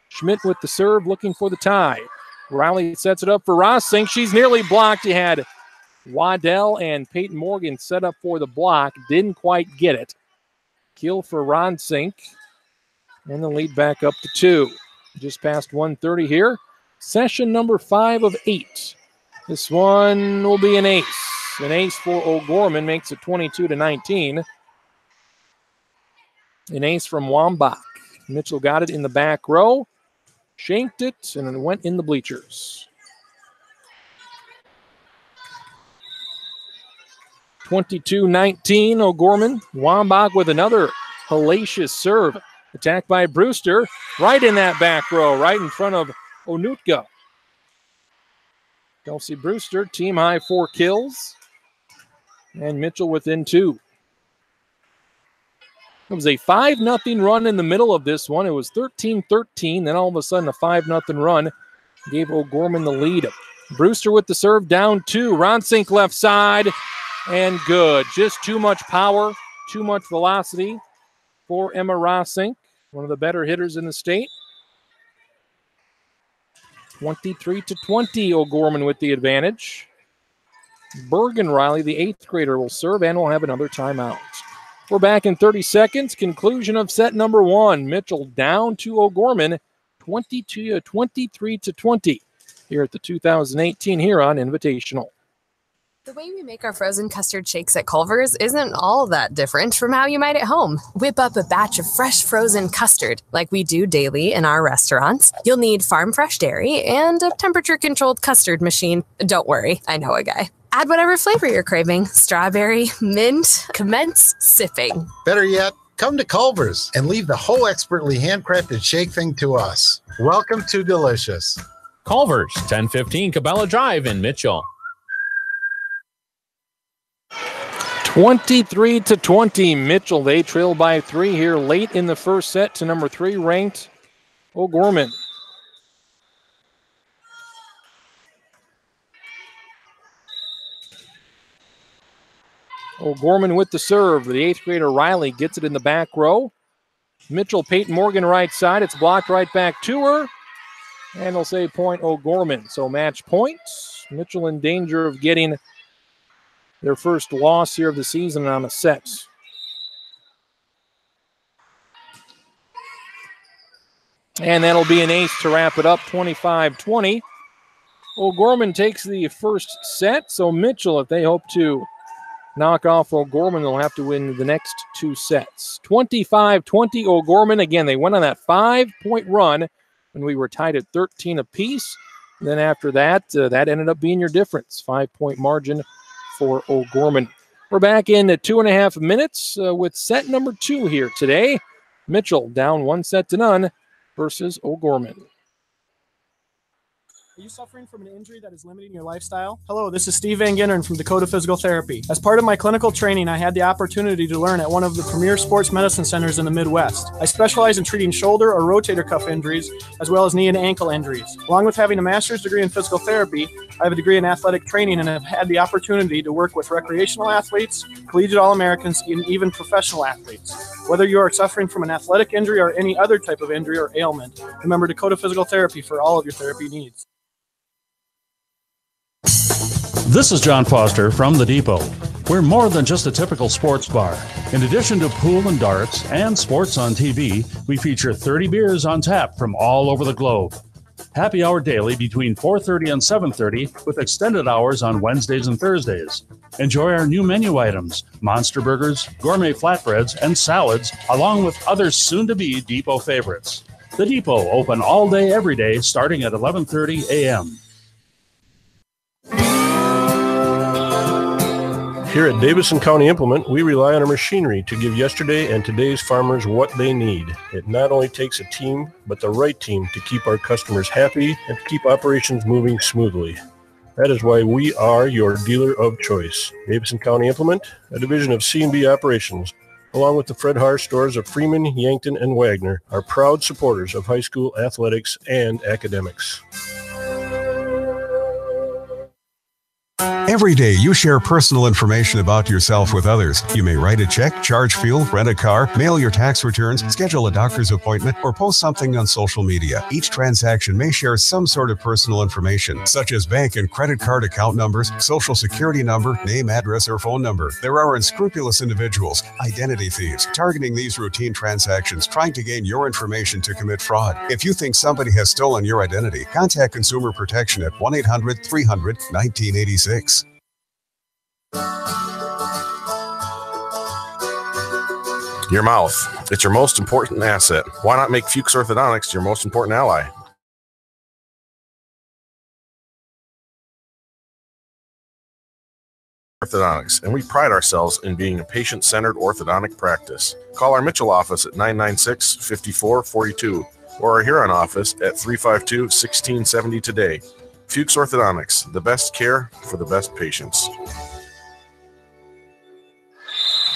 Schmidt with the serve, looking for the tie. Riley sets it up for Rossink. She's nearly blocked. You had Waddell and Peyton Morgan set up for the block. Didn't quite get it. Kill for Rossink. And the lead back up to 2. Just past 1:30 here. Session number 5 of 8. This one will be an ace. An ace for O'Gorman makes it 22-19. An ace from Wambach. Mitchell got it in the back row, shanked it, and it went in the bleachers. 22-19, O'Gorman. Wambach with another hellacious serve. Attacked by Brewster, right in that back row, right in front of Onutka. Kelsey Brewster, team high 4 kills. And Mitchell within 2. It was a 5-0 run in the middle of this one. It was 13-13. Then all of a sudden a 5-0 run gave O'Gorman the lead. Brewster with the serve, down 2. Ronsink left side, and good. Just too much power, too much velocity for Emma Ronsink, one of the better hitters in the state. 23-20, O'Gorman with the advantage. Bergen Riley, the 8th grader, will serve, and we'll have another timeout. We're back in 30 seconds. Conclusion of set number 1. Mitchell down to O'Gorman, 23-20 here at the 2018 Huron Invitational. The way we make our frozen custard shakes at Culver's isn't all that different from how you might at home. Whip up a batch of fresh frozen custard like we do daily in our restaurants. You'll need farm fresh dairy and a temperature-controlled custard machine. Don't worry, I know a guy. Add whatever flavor you're craving. Strawberry, mint, commence sipping. Better yet, come to Culver's and leave the whole expertly handcrafted shake thing to us. Welcome to Delicious. Culver's, 1015 Cabela Drive in Mitchell. 23-20, Mitchell. They trail by 3 here late in the first set to number 3 ranked O'Gorman. O'Gorman with the serve. The 8th grader Riley gets it in the back row. Mitchell, Peyton Morgan right side. It's blocked right back to her. And they'll say point O'Gorman. So match points. Mitchell in danger of getting their first loss here of the season on a set. And that'll be an ace to wrap it up, 25-20. O'Gorman takes the first set. So Mitchell, if they hope to knock off O'Gorman, they'll have to win the next 2 sets. 25-20 O'Gorman. Again, they went on that 5-point run when we were tied at 13 apiece. And then after that, that ended up being your difference. 5-point margin for O'Gorman. We're back in 2.5 minutes with set number 2 here today. Mitchell down 1-0 versus O'Gorman. Are you suffering from an injury that is limiting your lifestyle? Hello, this is Steve Van Ginnern from Dakota Physical Therapy. As part of my clinical training, I had the opportunity to learn at one of the premier sports medicine centers in the Midwest. I specialize in treating shoulder or rotator cuff injuries, as well as knee and ankle injuries. Along with having a master's degree in physical therapy, I have a degree in athletic training and have had the opportunity to work with recreational athletes, collegiate All-Americans, and even professional athletes. Whether you are suffering from an athletic injury or any other type of injury or ailment, remember Dakota Physical Therapy for all of your therapy needs. This is John Foster from The Depot. We're more than just a typical sports bar. In addition to pool and darts and sports on TV, we feature 30 beers on tap from all over the globe. Happy hour daily between 4:30 and 7:30 with extended hours on Wednesdays and Thursdays. Enjoy our new menu items, monster burgers, gourmet flatbreads, and salads, along with other soon-to-be Depot favorites. The Depot, open all day, every day, starting at 11:30 a.m. Here at Davison County Implement, we rely on our machinery to give yesterday and today's farmers what they need. It not only takes a team, but the right team to keep our customers happy and to keep operations moving smoothly. That is why we are your dealer of choice. Davison County Implement, a division of C&B Operations, along with the Fred Harsh stores of Freeman, Yankton, and Wagner, are proud supporters of high school athletics and academics. Every day you share personal information about yourself with others. You may write a check, charge fuel, rent a car, mail your tax returns, schedule a doctor's appointment, or post something on social media. Each transaction may share some sort of personal information, such as bank and credit card account numbers, social security number, name, address, or phone number. There are unscrupulous individuals, identity thieves, targeting these routine transactions, trying to gain your information to commit fraud. If you think somebody has stolen your identity, contact Consumer Protection at 1-800-300-1986. Your mouth. It's your most important asset. Why not make Fuchs Orthodontics your most important ally? Orthodontics, and we pride ourselves in being a patient-centered orthodontic practice. Call our Mitchell office at 996-5442 or our Huron office at 352-1670 today. Fuchs Orthodontics, the best care for the best patients.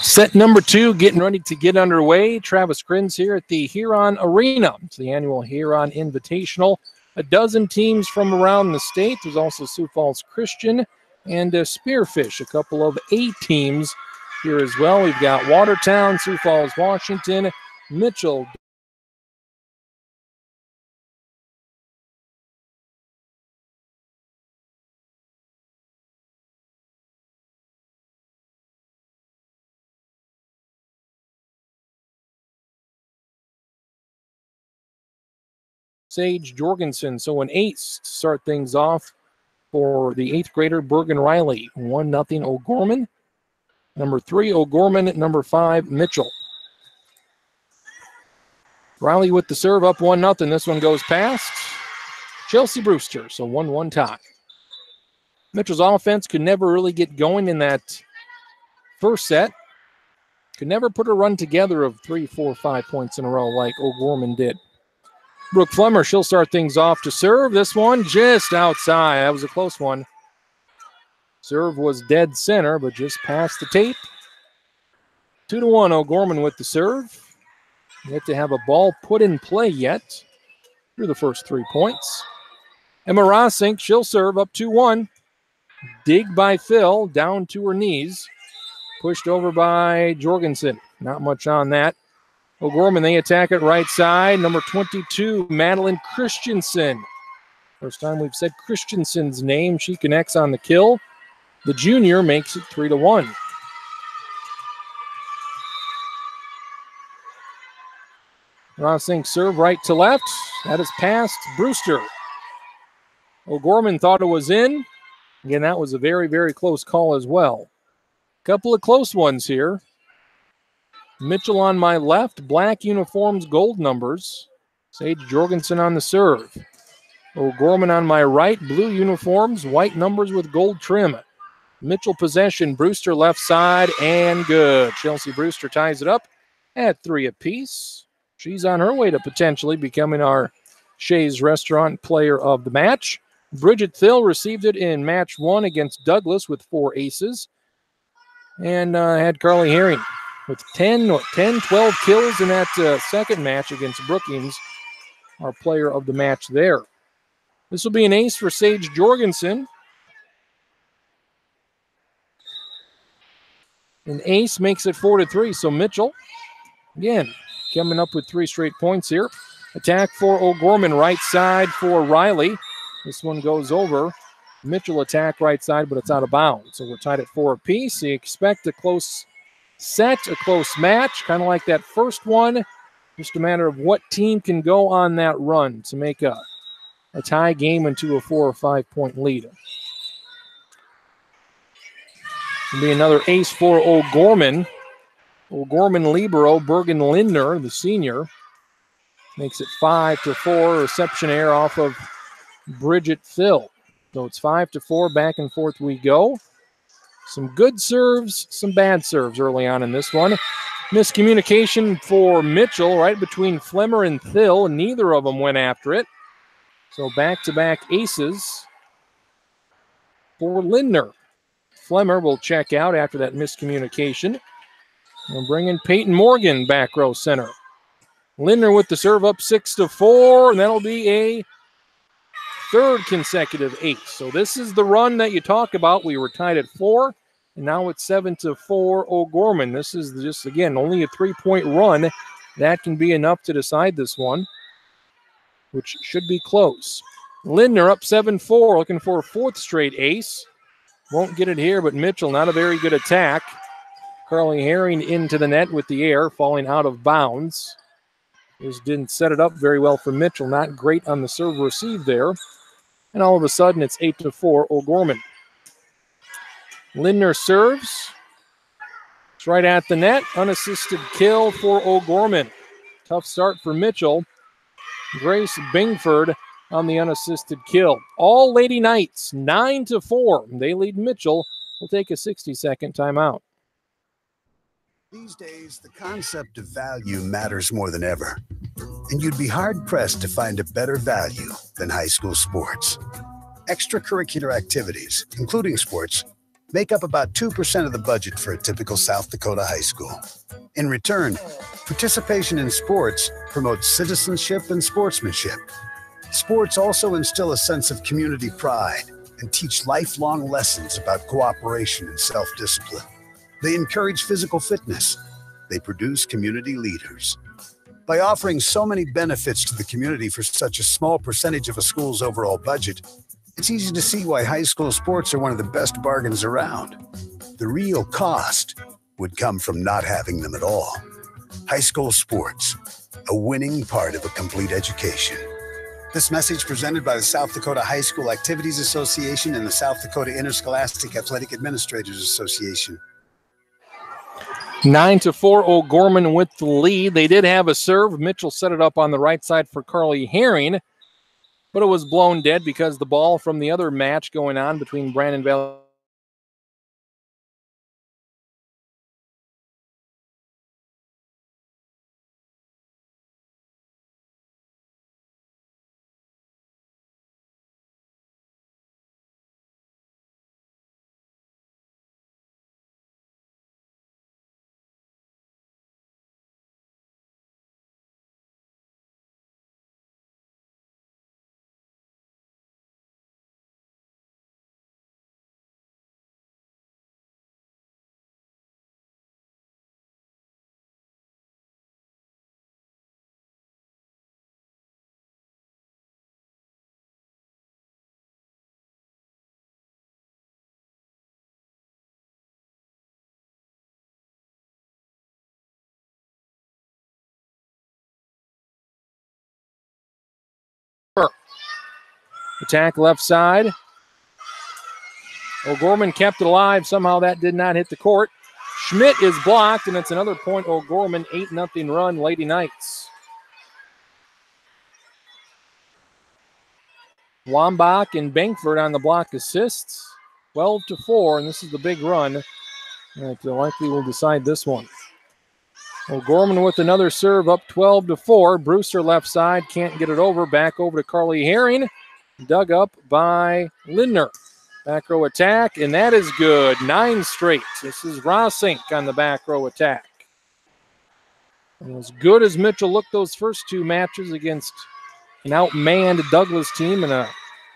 Set number 2, getting ready to get underway. Travis Grins here at the Huron Arena. It's the annual Huron Invitational. A dozen teams from around the state. There's also Sioux Falls Christian and Spearfish, a couple of 8 teams here as well. We've got Watertown, Sioux Falls, Washington, Mitchell, Sage, Jorgensen. So an ace to start things off for the 8th grader Bergen Riley. 1-0 O'Gorman. Number 3 O'Gorman. Number 5 Mitchell. Riley with the serve, up 1-0. This one goes past Chelsea Brewster. So 1-1 tie. Mitchell's offense could never really get going in that first set. Could never put a run together of 3, 4, 5 points in a row like O'Gorman did. Brooke Flemmer, she'll start things off to serve. This one just outside. That was a close one. Serve was dead center, but just past the tape. 2-1 O'Gorman with the serve. Yet to have a ball put in play yet through the first 3 points. Emma Rossink, she'll serve up 2-1. Dig by Phil, down to her knees. Pushed over by Jorgensen. Not much on that. O'Gorman, they attack it right side. Number 22, Madeline Christensen. First time we've said Christensen's name. She connects on the kill. The junior makes it 3-1. Rossink serve right to left. That is past Brewster. O'Gorman thought it was in. Again, that was a very, very close call as well. Couple of close ones here. Mitchell on my left, black uniforms, gold numbers. Sage Jorgensen on the serve. O'Gorman on my right, blue uniforms, white numbers with gold trim. Mitchell possession, Brewster left side, and good. Chelsea Brewster ties it up at 3 apiece. She's on her way to potentially becoming our Shays Restaurant player of the match. Bridget Thill received it in match 1 against Douglas with 4 aces. And had Carly Herring with 12 kills in that second match against Brookings, our player of the match there. This will be an ace for Sage Jorgensen. An ace makes it 4-3. So Mitchell, again, coming up with 3 straight points here. Attack for O'Gorman, right side for Riley. This one goes over. Mitchell attack right side, but it's out of bounds. So we're tied at 4 apiece. So you expect a close set, a close match, kind of like that first one. Just a matter of what team can go on that run to make a tie game into a 4 or 5 point lead. It'll be another ace for O'Gorman. O'Gorman libero, Bergen Lindner, the senior, makes it 5-4. Reception error off of Bridget Thill. So it's 5-4. Back and forth we go. Some good serves, some bad serves early on in this one. Miscommunication for Mitchell right between Flemmer and Thill. Neither of them went after it. So back-to-back aces for Lindner. Flemmer will check out after that miscommunication. We'll bring in Peyton Morgan, back row center. Lindner with the serve up 6-4, and that'll be a third consecutive ace. So this is the run that you talk about. We were tied at 4, and now it's 7-4 O'Gorman. This is just, again, only a 3-point run. That can be enough to decide this one, which should be close. Lindner up 7-4, looking for a 4th straight ace. Won't get it here, but Mitchell, not a very good attack. Carly Herring into the net with the air, falling out of bounds. Just didn't set it up very well for Mitchell. Not great on the serve receive there. And all of a sudden, it's 8-4 O'Gorman. Lindner serves. It's right at the net. Unassisted kill for O'Gorman. Tough start for Mitchell. Grace Bingford on the unassisted kill. All Lady Knights, 9-4. They lead Mitchell. We'll take a 60-second timeout. These days, the concept of value matters more than ever. And you'd be hard-pressed to find a better value than high school sports. Extracurricular activities, including sports, make up about 2% of the budget for a typical South Dakota high school. In return, participation in sports promotes citizenship and sportsmanship. Sports also instill a sense of community pride and teach lifelong lessons about cooperation and self-discipline. They encourage physical fitness. They produce community leaders. By offering so many benefits to the community for such a small percentage of a school's overall budget, it's easy to see why high school sports are one of the best bargains around. The real cost would come from not having them at all. High school sports, a winning part of a complete education. This message presented by the South Dakota High School Activities Association and the South Dakota Interscholastic Athletic Administrators Association. 9-4 O'Gorman with the lead. They did have a serve. Mitchell set it up on the right side for Carly Herring, but it was blown dead because the ball from the other match going on between Brandon Valley attack left side. O'Gorman kept it alive. Somehow that did not hit the court. Schmidt is blocked, and it's another point. O'Gorman, 8-0 run, Lady Knights. Wambach and Bankford on the block assists. 12-4, and this is the big run that likely will decide this one. O'Gorman with another serve up 12-4. Brewster left side, can't get it over. Back over to Carly Herring. dug up by Lindner. Back row attack, and that is good. 9 straight. This is Rossink on the back row attack. And as good as Mitchell looked those first 2 matches against an outmanned Douglas team and a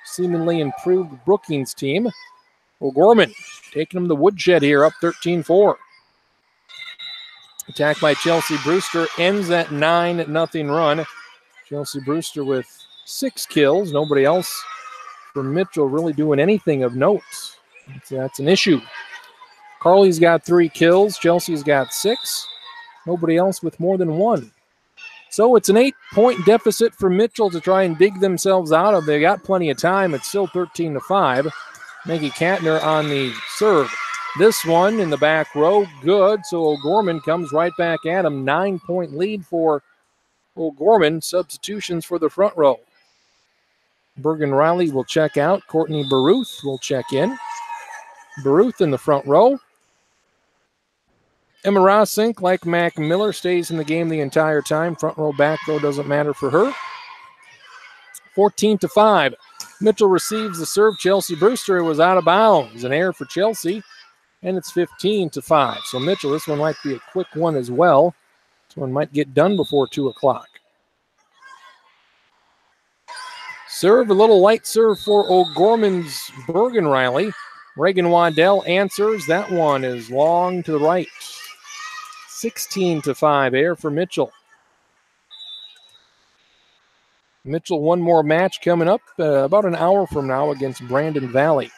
seemingly improved Brookings team, O'Gorman taking him to the woodshed here, up 13-4. Attack by Chelsea Brewster ends that 9-0 run. Chelsea Brewster with 6 kills. Nobody else for Mitchell really doing anything of note. That's an issue. Carly's got 3 kills. Chelsea's got 6. Nobody else with more than 1. So it's an 8-point deficit for Mitchell to try and dig themselves out of. They got plenty of time. It's still 13-5. Maggie Katner on the serve. This one in the back row, good. So O'Gorman comes right back at him. 9-point lead for O'Gorman. Substitutions for the front row. Bergen Riley will check out. Courtney Baruth will check in. Baruth in the front row. Emma Rossink, like Mac Miller, stays in the game the entire time. Front row, back row doesn't matter for her. 14-5. Mitchell receives the serve. Chelsea Brewster was out of bounds. An error for Chelsea, and it's 15-5. So Mitchell, this one might be a quick one as well. This one might get done before 2 o'clock. Serve, a little light serve for O'Gorman's Bergen Riley. Reagan Waddell answers. That one is long to the right. 16-5, error for Mitchell. Mitchell, one more match coming up about an hour from now against Brandon Valley.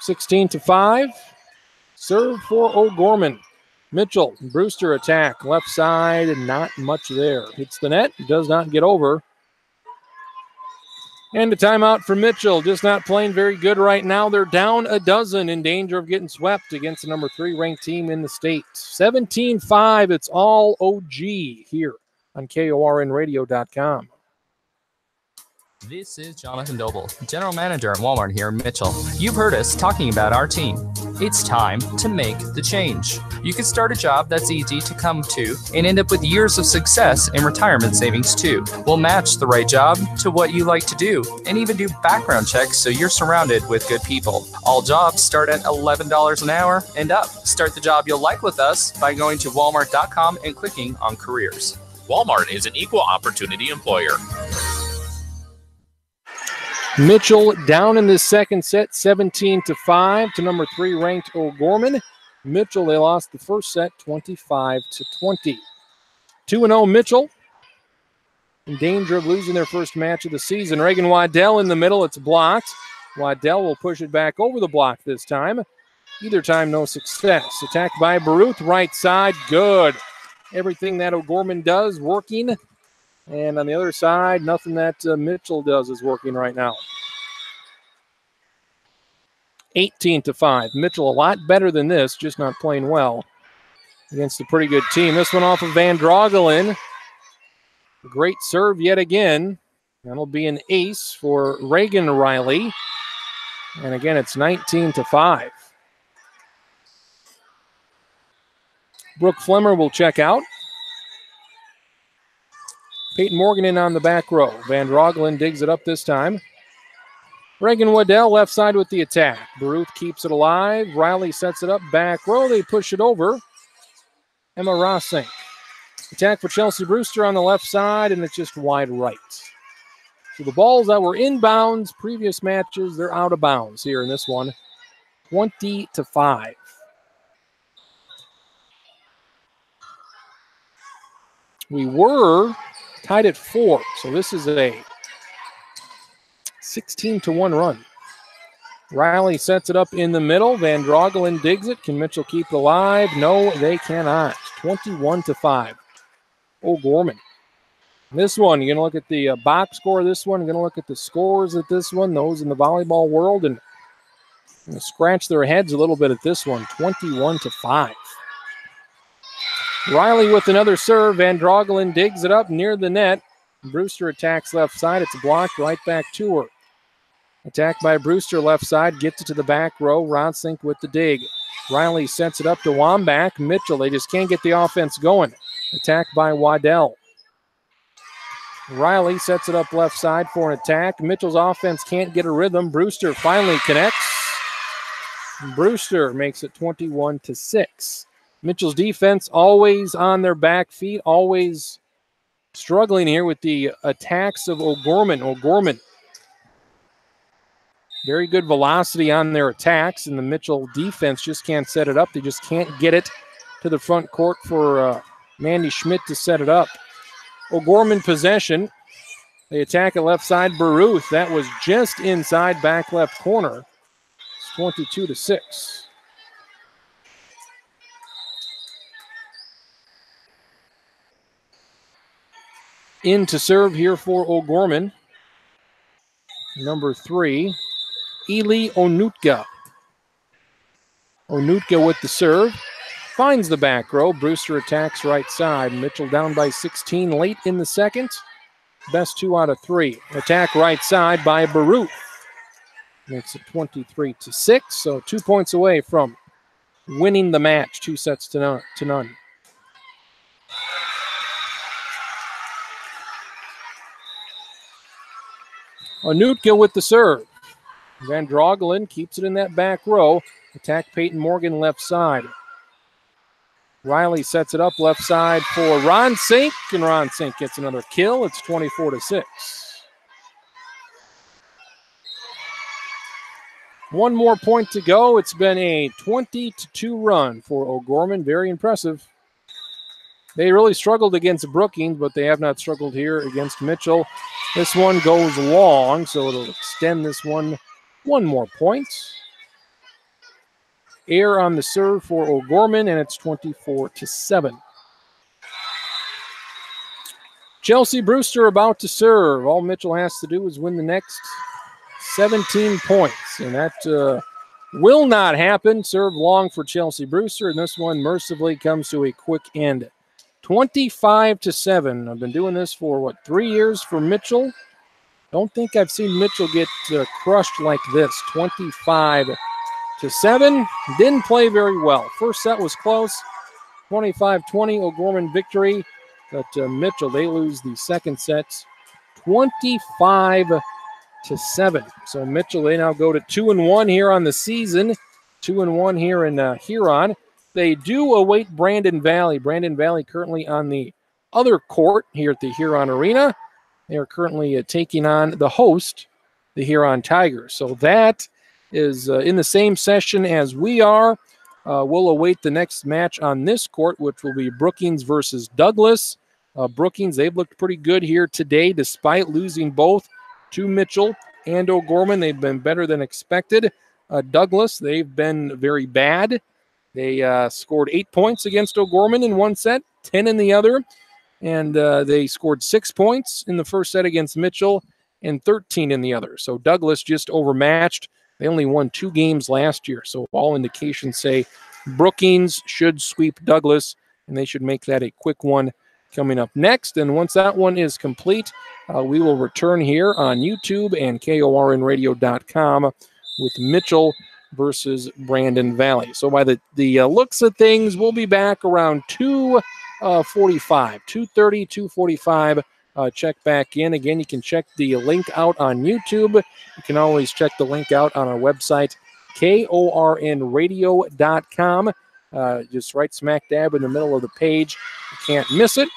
16-5. Serve for O'Gorman. Mitchell, Brewster attack, left side, and not much there. Hits the net, does not get over. And a timeout for Mitchell, just not playing very good right now. They're down a dozen, in danger of getting swept against the number 3 ranked team in the state. 17-5, it's all OG here on KORNradio.com. This is Jonathan Doble, General Manager at Walmart here in Mitchell. You've heard us talking about our team. It's time to make the change. You can start a job that's easy to come to and end up with years of success and retirement savings too. We'll match the right job to what you like to do and even do background checks so you're surrounded with good people. All jobs start at $11 an hour and up. Start the job you'll like with us by going to walmart.com and clicking on careers. Walmart is an equal opportunity employer. Mitchell down in the second set, 17-5 to number 3 ranked O'Gorman. Mitchell, they lost the first set, 25-20. 2-0 Mitchell, in danger of losing their first match of the season. Reagan Waddell in the middle, it's blocked. Waddell will push it back over the block this time. Either time, no success. Attacked by Baruth, right side, good. Everything that O'Gorman does working. And on the other side, nothing that Mitchell does is working right now. 18-5. Mitchell a lot better than this, just not playing well against a pretty good team. This one off of Van Drogelen. Great serve yet again. That'll be an ace for Reagan Riley. And again, it's 19-5. Brooke Flemmer will check out. Peyton Morgan in on the back row. Van Drogelen digs it up this time. Reagan Waddell left side with the attack. Baruth keeps it alive. Riley sets it up back row. They push it over. Emma Rossink. Attack for Chelsea Brewster on the left side, and it's just wide right. So the balls that were inbounds previous matches, they're out of bounds here in this one. 20-5. We were tied at 4, so this is a 16-1 run. Riley sets it up in the middle. Van Drogelen digs it. Can Mitchell keep it alive? No, they cannot. 21-5. O'Gorman. This one, you're going to look at the box score of this one. You're going to look at the scores at this one, those in the volleyball world, and scratch their heads a little bit at this one. 21-5. Riley with another serve. Van Drogelen digs it up near the net. Brewster attacks left side. It's blocked right back to her. Attack by Brewster left side. Gets it to the back row. Rodsink with the dig. Riley sets it up to Wambach. Mitchell, they just can't get the offense going. Attack by Waddell. Riley sets it up left side for an attack. Mitchell's offense can't get a rhythm. Brewster finally connects. Brewster makes it 21-6. Mitchell's defense always on their back feet, always struggling here with the attacks of O'Gorman. O'Gorman, very good velocity on their attacks, and the Mitchell defense just can't set it up. They just can't get it to the front court for Mandy Schmidt to set it up. O'Gorman possession. They attack at left side. Baruth, that was just inside back left corner. It's 22-6. In to serve here for O'Gorman. Number 3, Eli Onutka. Onutka with the serve. Finds the back row. Brewster attacks right side. Mitchell down by 16 late in the second. Best 2 out of 3. Attack right side by Baruch. Makes it 23-6. So 2 points away from winning the match. 2 sets to none. Onutka with the serve. Van Drogelen keeps it in that back row. Attack Peyton Morgan left side. Riley sets it up left side for Ron Sink, and Ron Sink gets another kill. It's 24-6. 1 more point to go. It's been a 20-2 run for O'Gorman. Very impressive. They really struggled against Brookings, but they have not struggled here against Mitchell. This one goes long, so it'll extend this one 1 more point. Air on the serve for O'Gorman, and it's 24-7. Chelsea Brewster about to serve. All Mitchell has to do is win the next 17 points, and that will not happen. Serve long for Chelsea Brewster, and this one mercifully comes to a quick end. 25-7. I've been doing this for, 3 years for Mitchell. Don't think I've seen Mitchell get crushed like this. 25-7. Didn't play very well. First set was close. 25-20 O'Gorman victory. But Mitchell, they lose the second set 25-7. So Mitchell, they now go to 2-1 here on the season. 2-1 here in Huron. They do await Brandon Valley. Brandon Valley currently on the other court here at the Huron Arena. They are currently taking on the host, the Huron Tigers. So that is in the same session as we are. We'll await the next match on this court, which will be Brookings versus Douglas. Brookings, they've looked pretty good here today, despite losing both to Mitchell and O'Gorman. They've been better than expected. Douglas, they've been very bad. They scored 8 points against O'Gorman in one set, 10 in the other. And they scored 6 points in the first set against Mitchell and 13 in the other. So Douglas just overmatched. They only won 2 games last year. So all indications say Brookings should sweep Douglas, and they should make that a quick one coming up next. And once that one is complete, we will return here on YouTube and KORNradio.com with Mitchell versus Brandon Valley. So by the looks of things, we'll be back around 2:45, 2:30, 2:45. Check back in. Again, you can check the link out on YouTube. You can always check the link out on our website, KORNradio.com. Just right smack dab in the middle of the page. You can't miss it.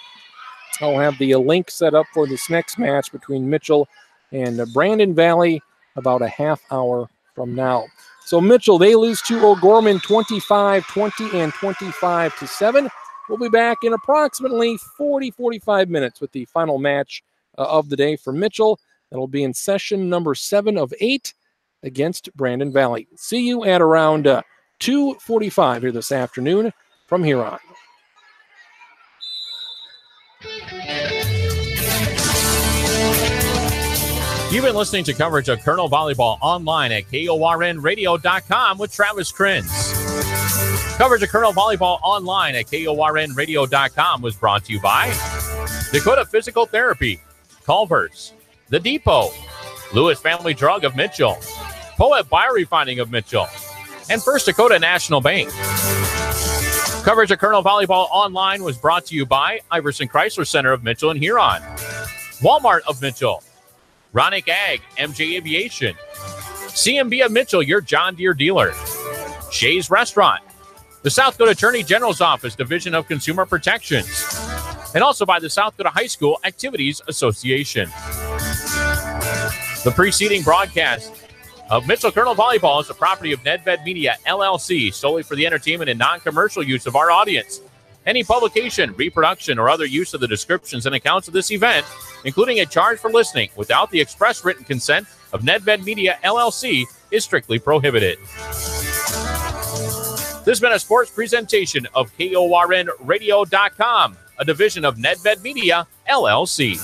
I'll have the link set up for this next match between Mitchell and Brandon Valley about a half hour from now. So Mitchell, they lose to O'Gorman 25-20 and 25-7. We'll be back in approximately 40-45 minutes with the final match of the day for Mitchell. That'll be in session number 7 of 8 against Brandon Valley. See you at around 2:45 here this afternoon from Huron. You've been listening to coverage of Colonel Volleyball online at KORNradio.com with Travis Krins. Coverage of Colonel Volleyball online at KORNradio.com was brought to you by Dakota Physical Therapy, Culver's, The Depot, Lewis Family Drug of Mitchell, Poet Biorefining of Mitchell, and First Dakota National Bank. Coverage of Colonel Volleyball online was brought to you by Iverson Chrysler Center of Mitchell and Huron, Walmart of Mitchell, Ronick Ag, MJ Aviation, CMB of Mitchell, your John Deere dealer, Shays Restaurant, the South Dakota Attorney General's Office, Division of Consumer Protections, and also by the South Dakota High School Activities Association. The preceding broadcast of Mitchell Colonel Volleyball is the property of Nedved Media, LLC, solely for the entertainment and non-commercial use of our audience. Any publication, reproduction, or other use of the descriptions and accounts of this event, including a charge for listening without the express written consent of Nedved Media, LLC, is strictly prohibited. This has been a sports presentation of KORNradio.com, a division of Nedved Media, LLC.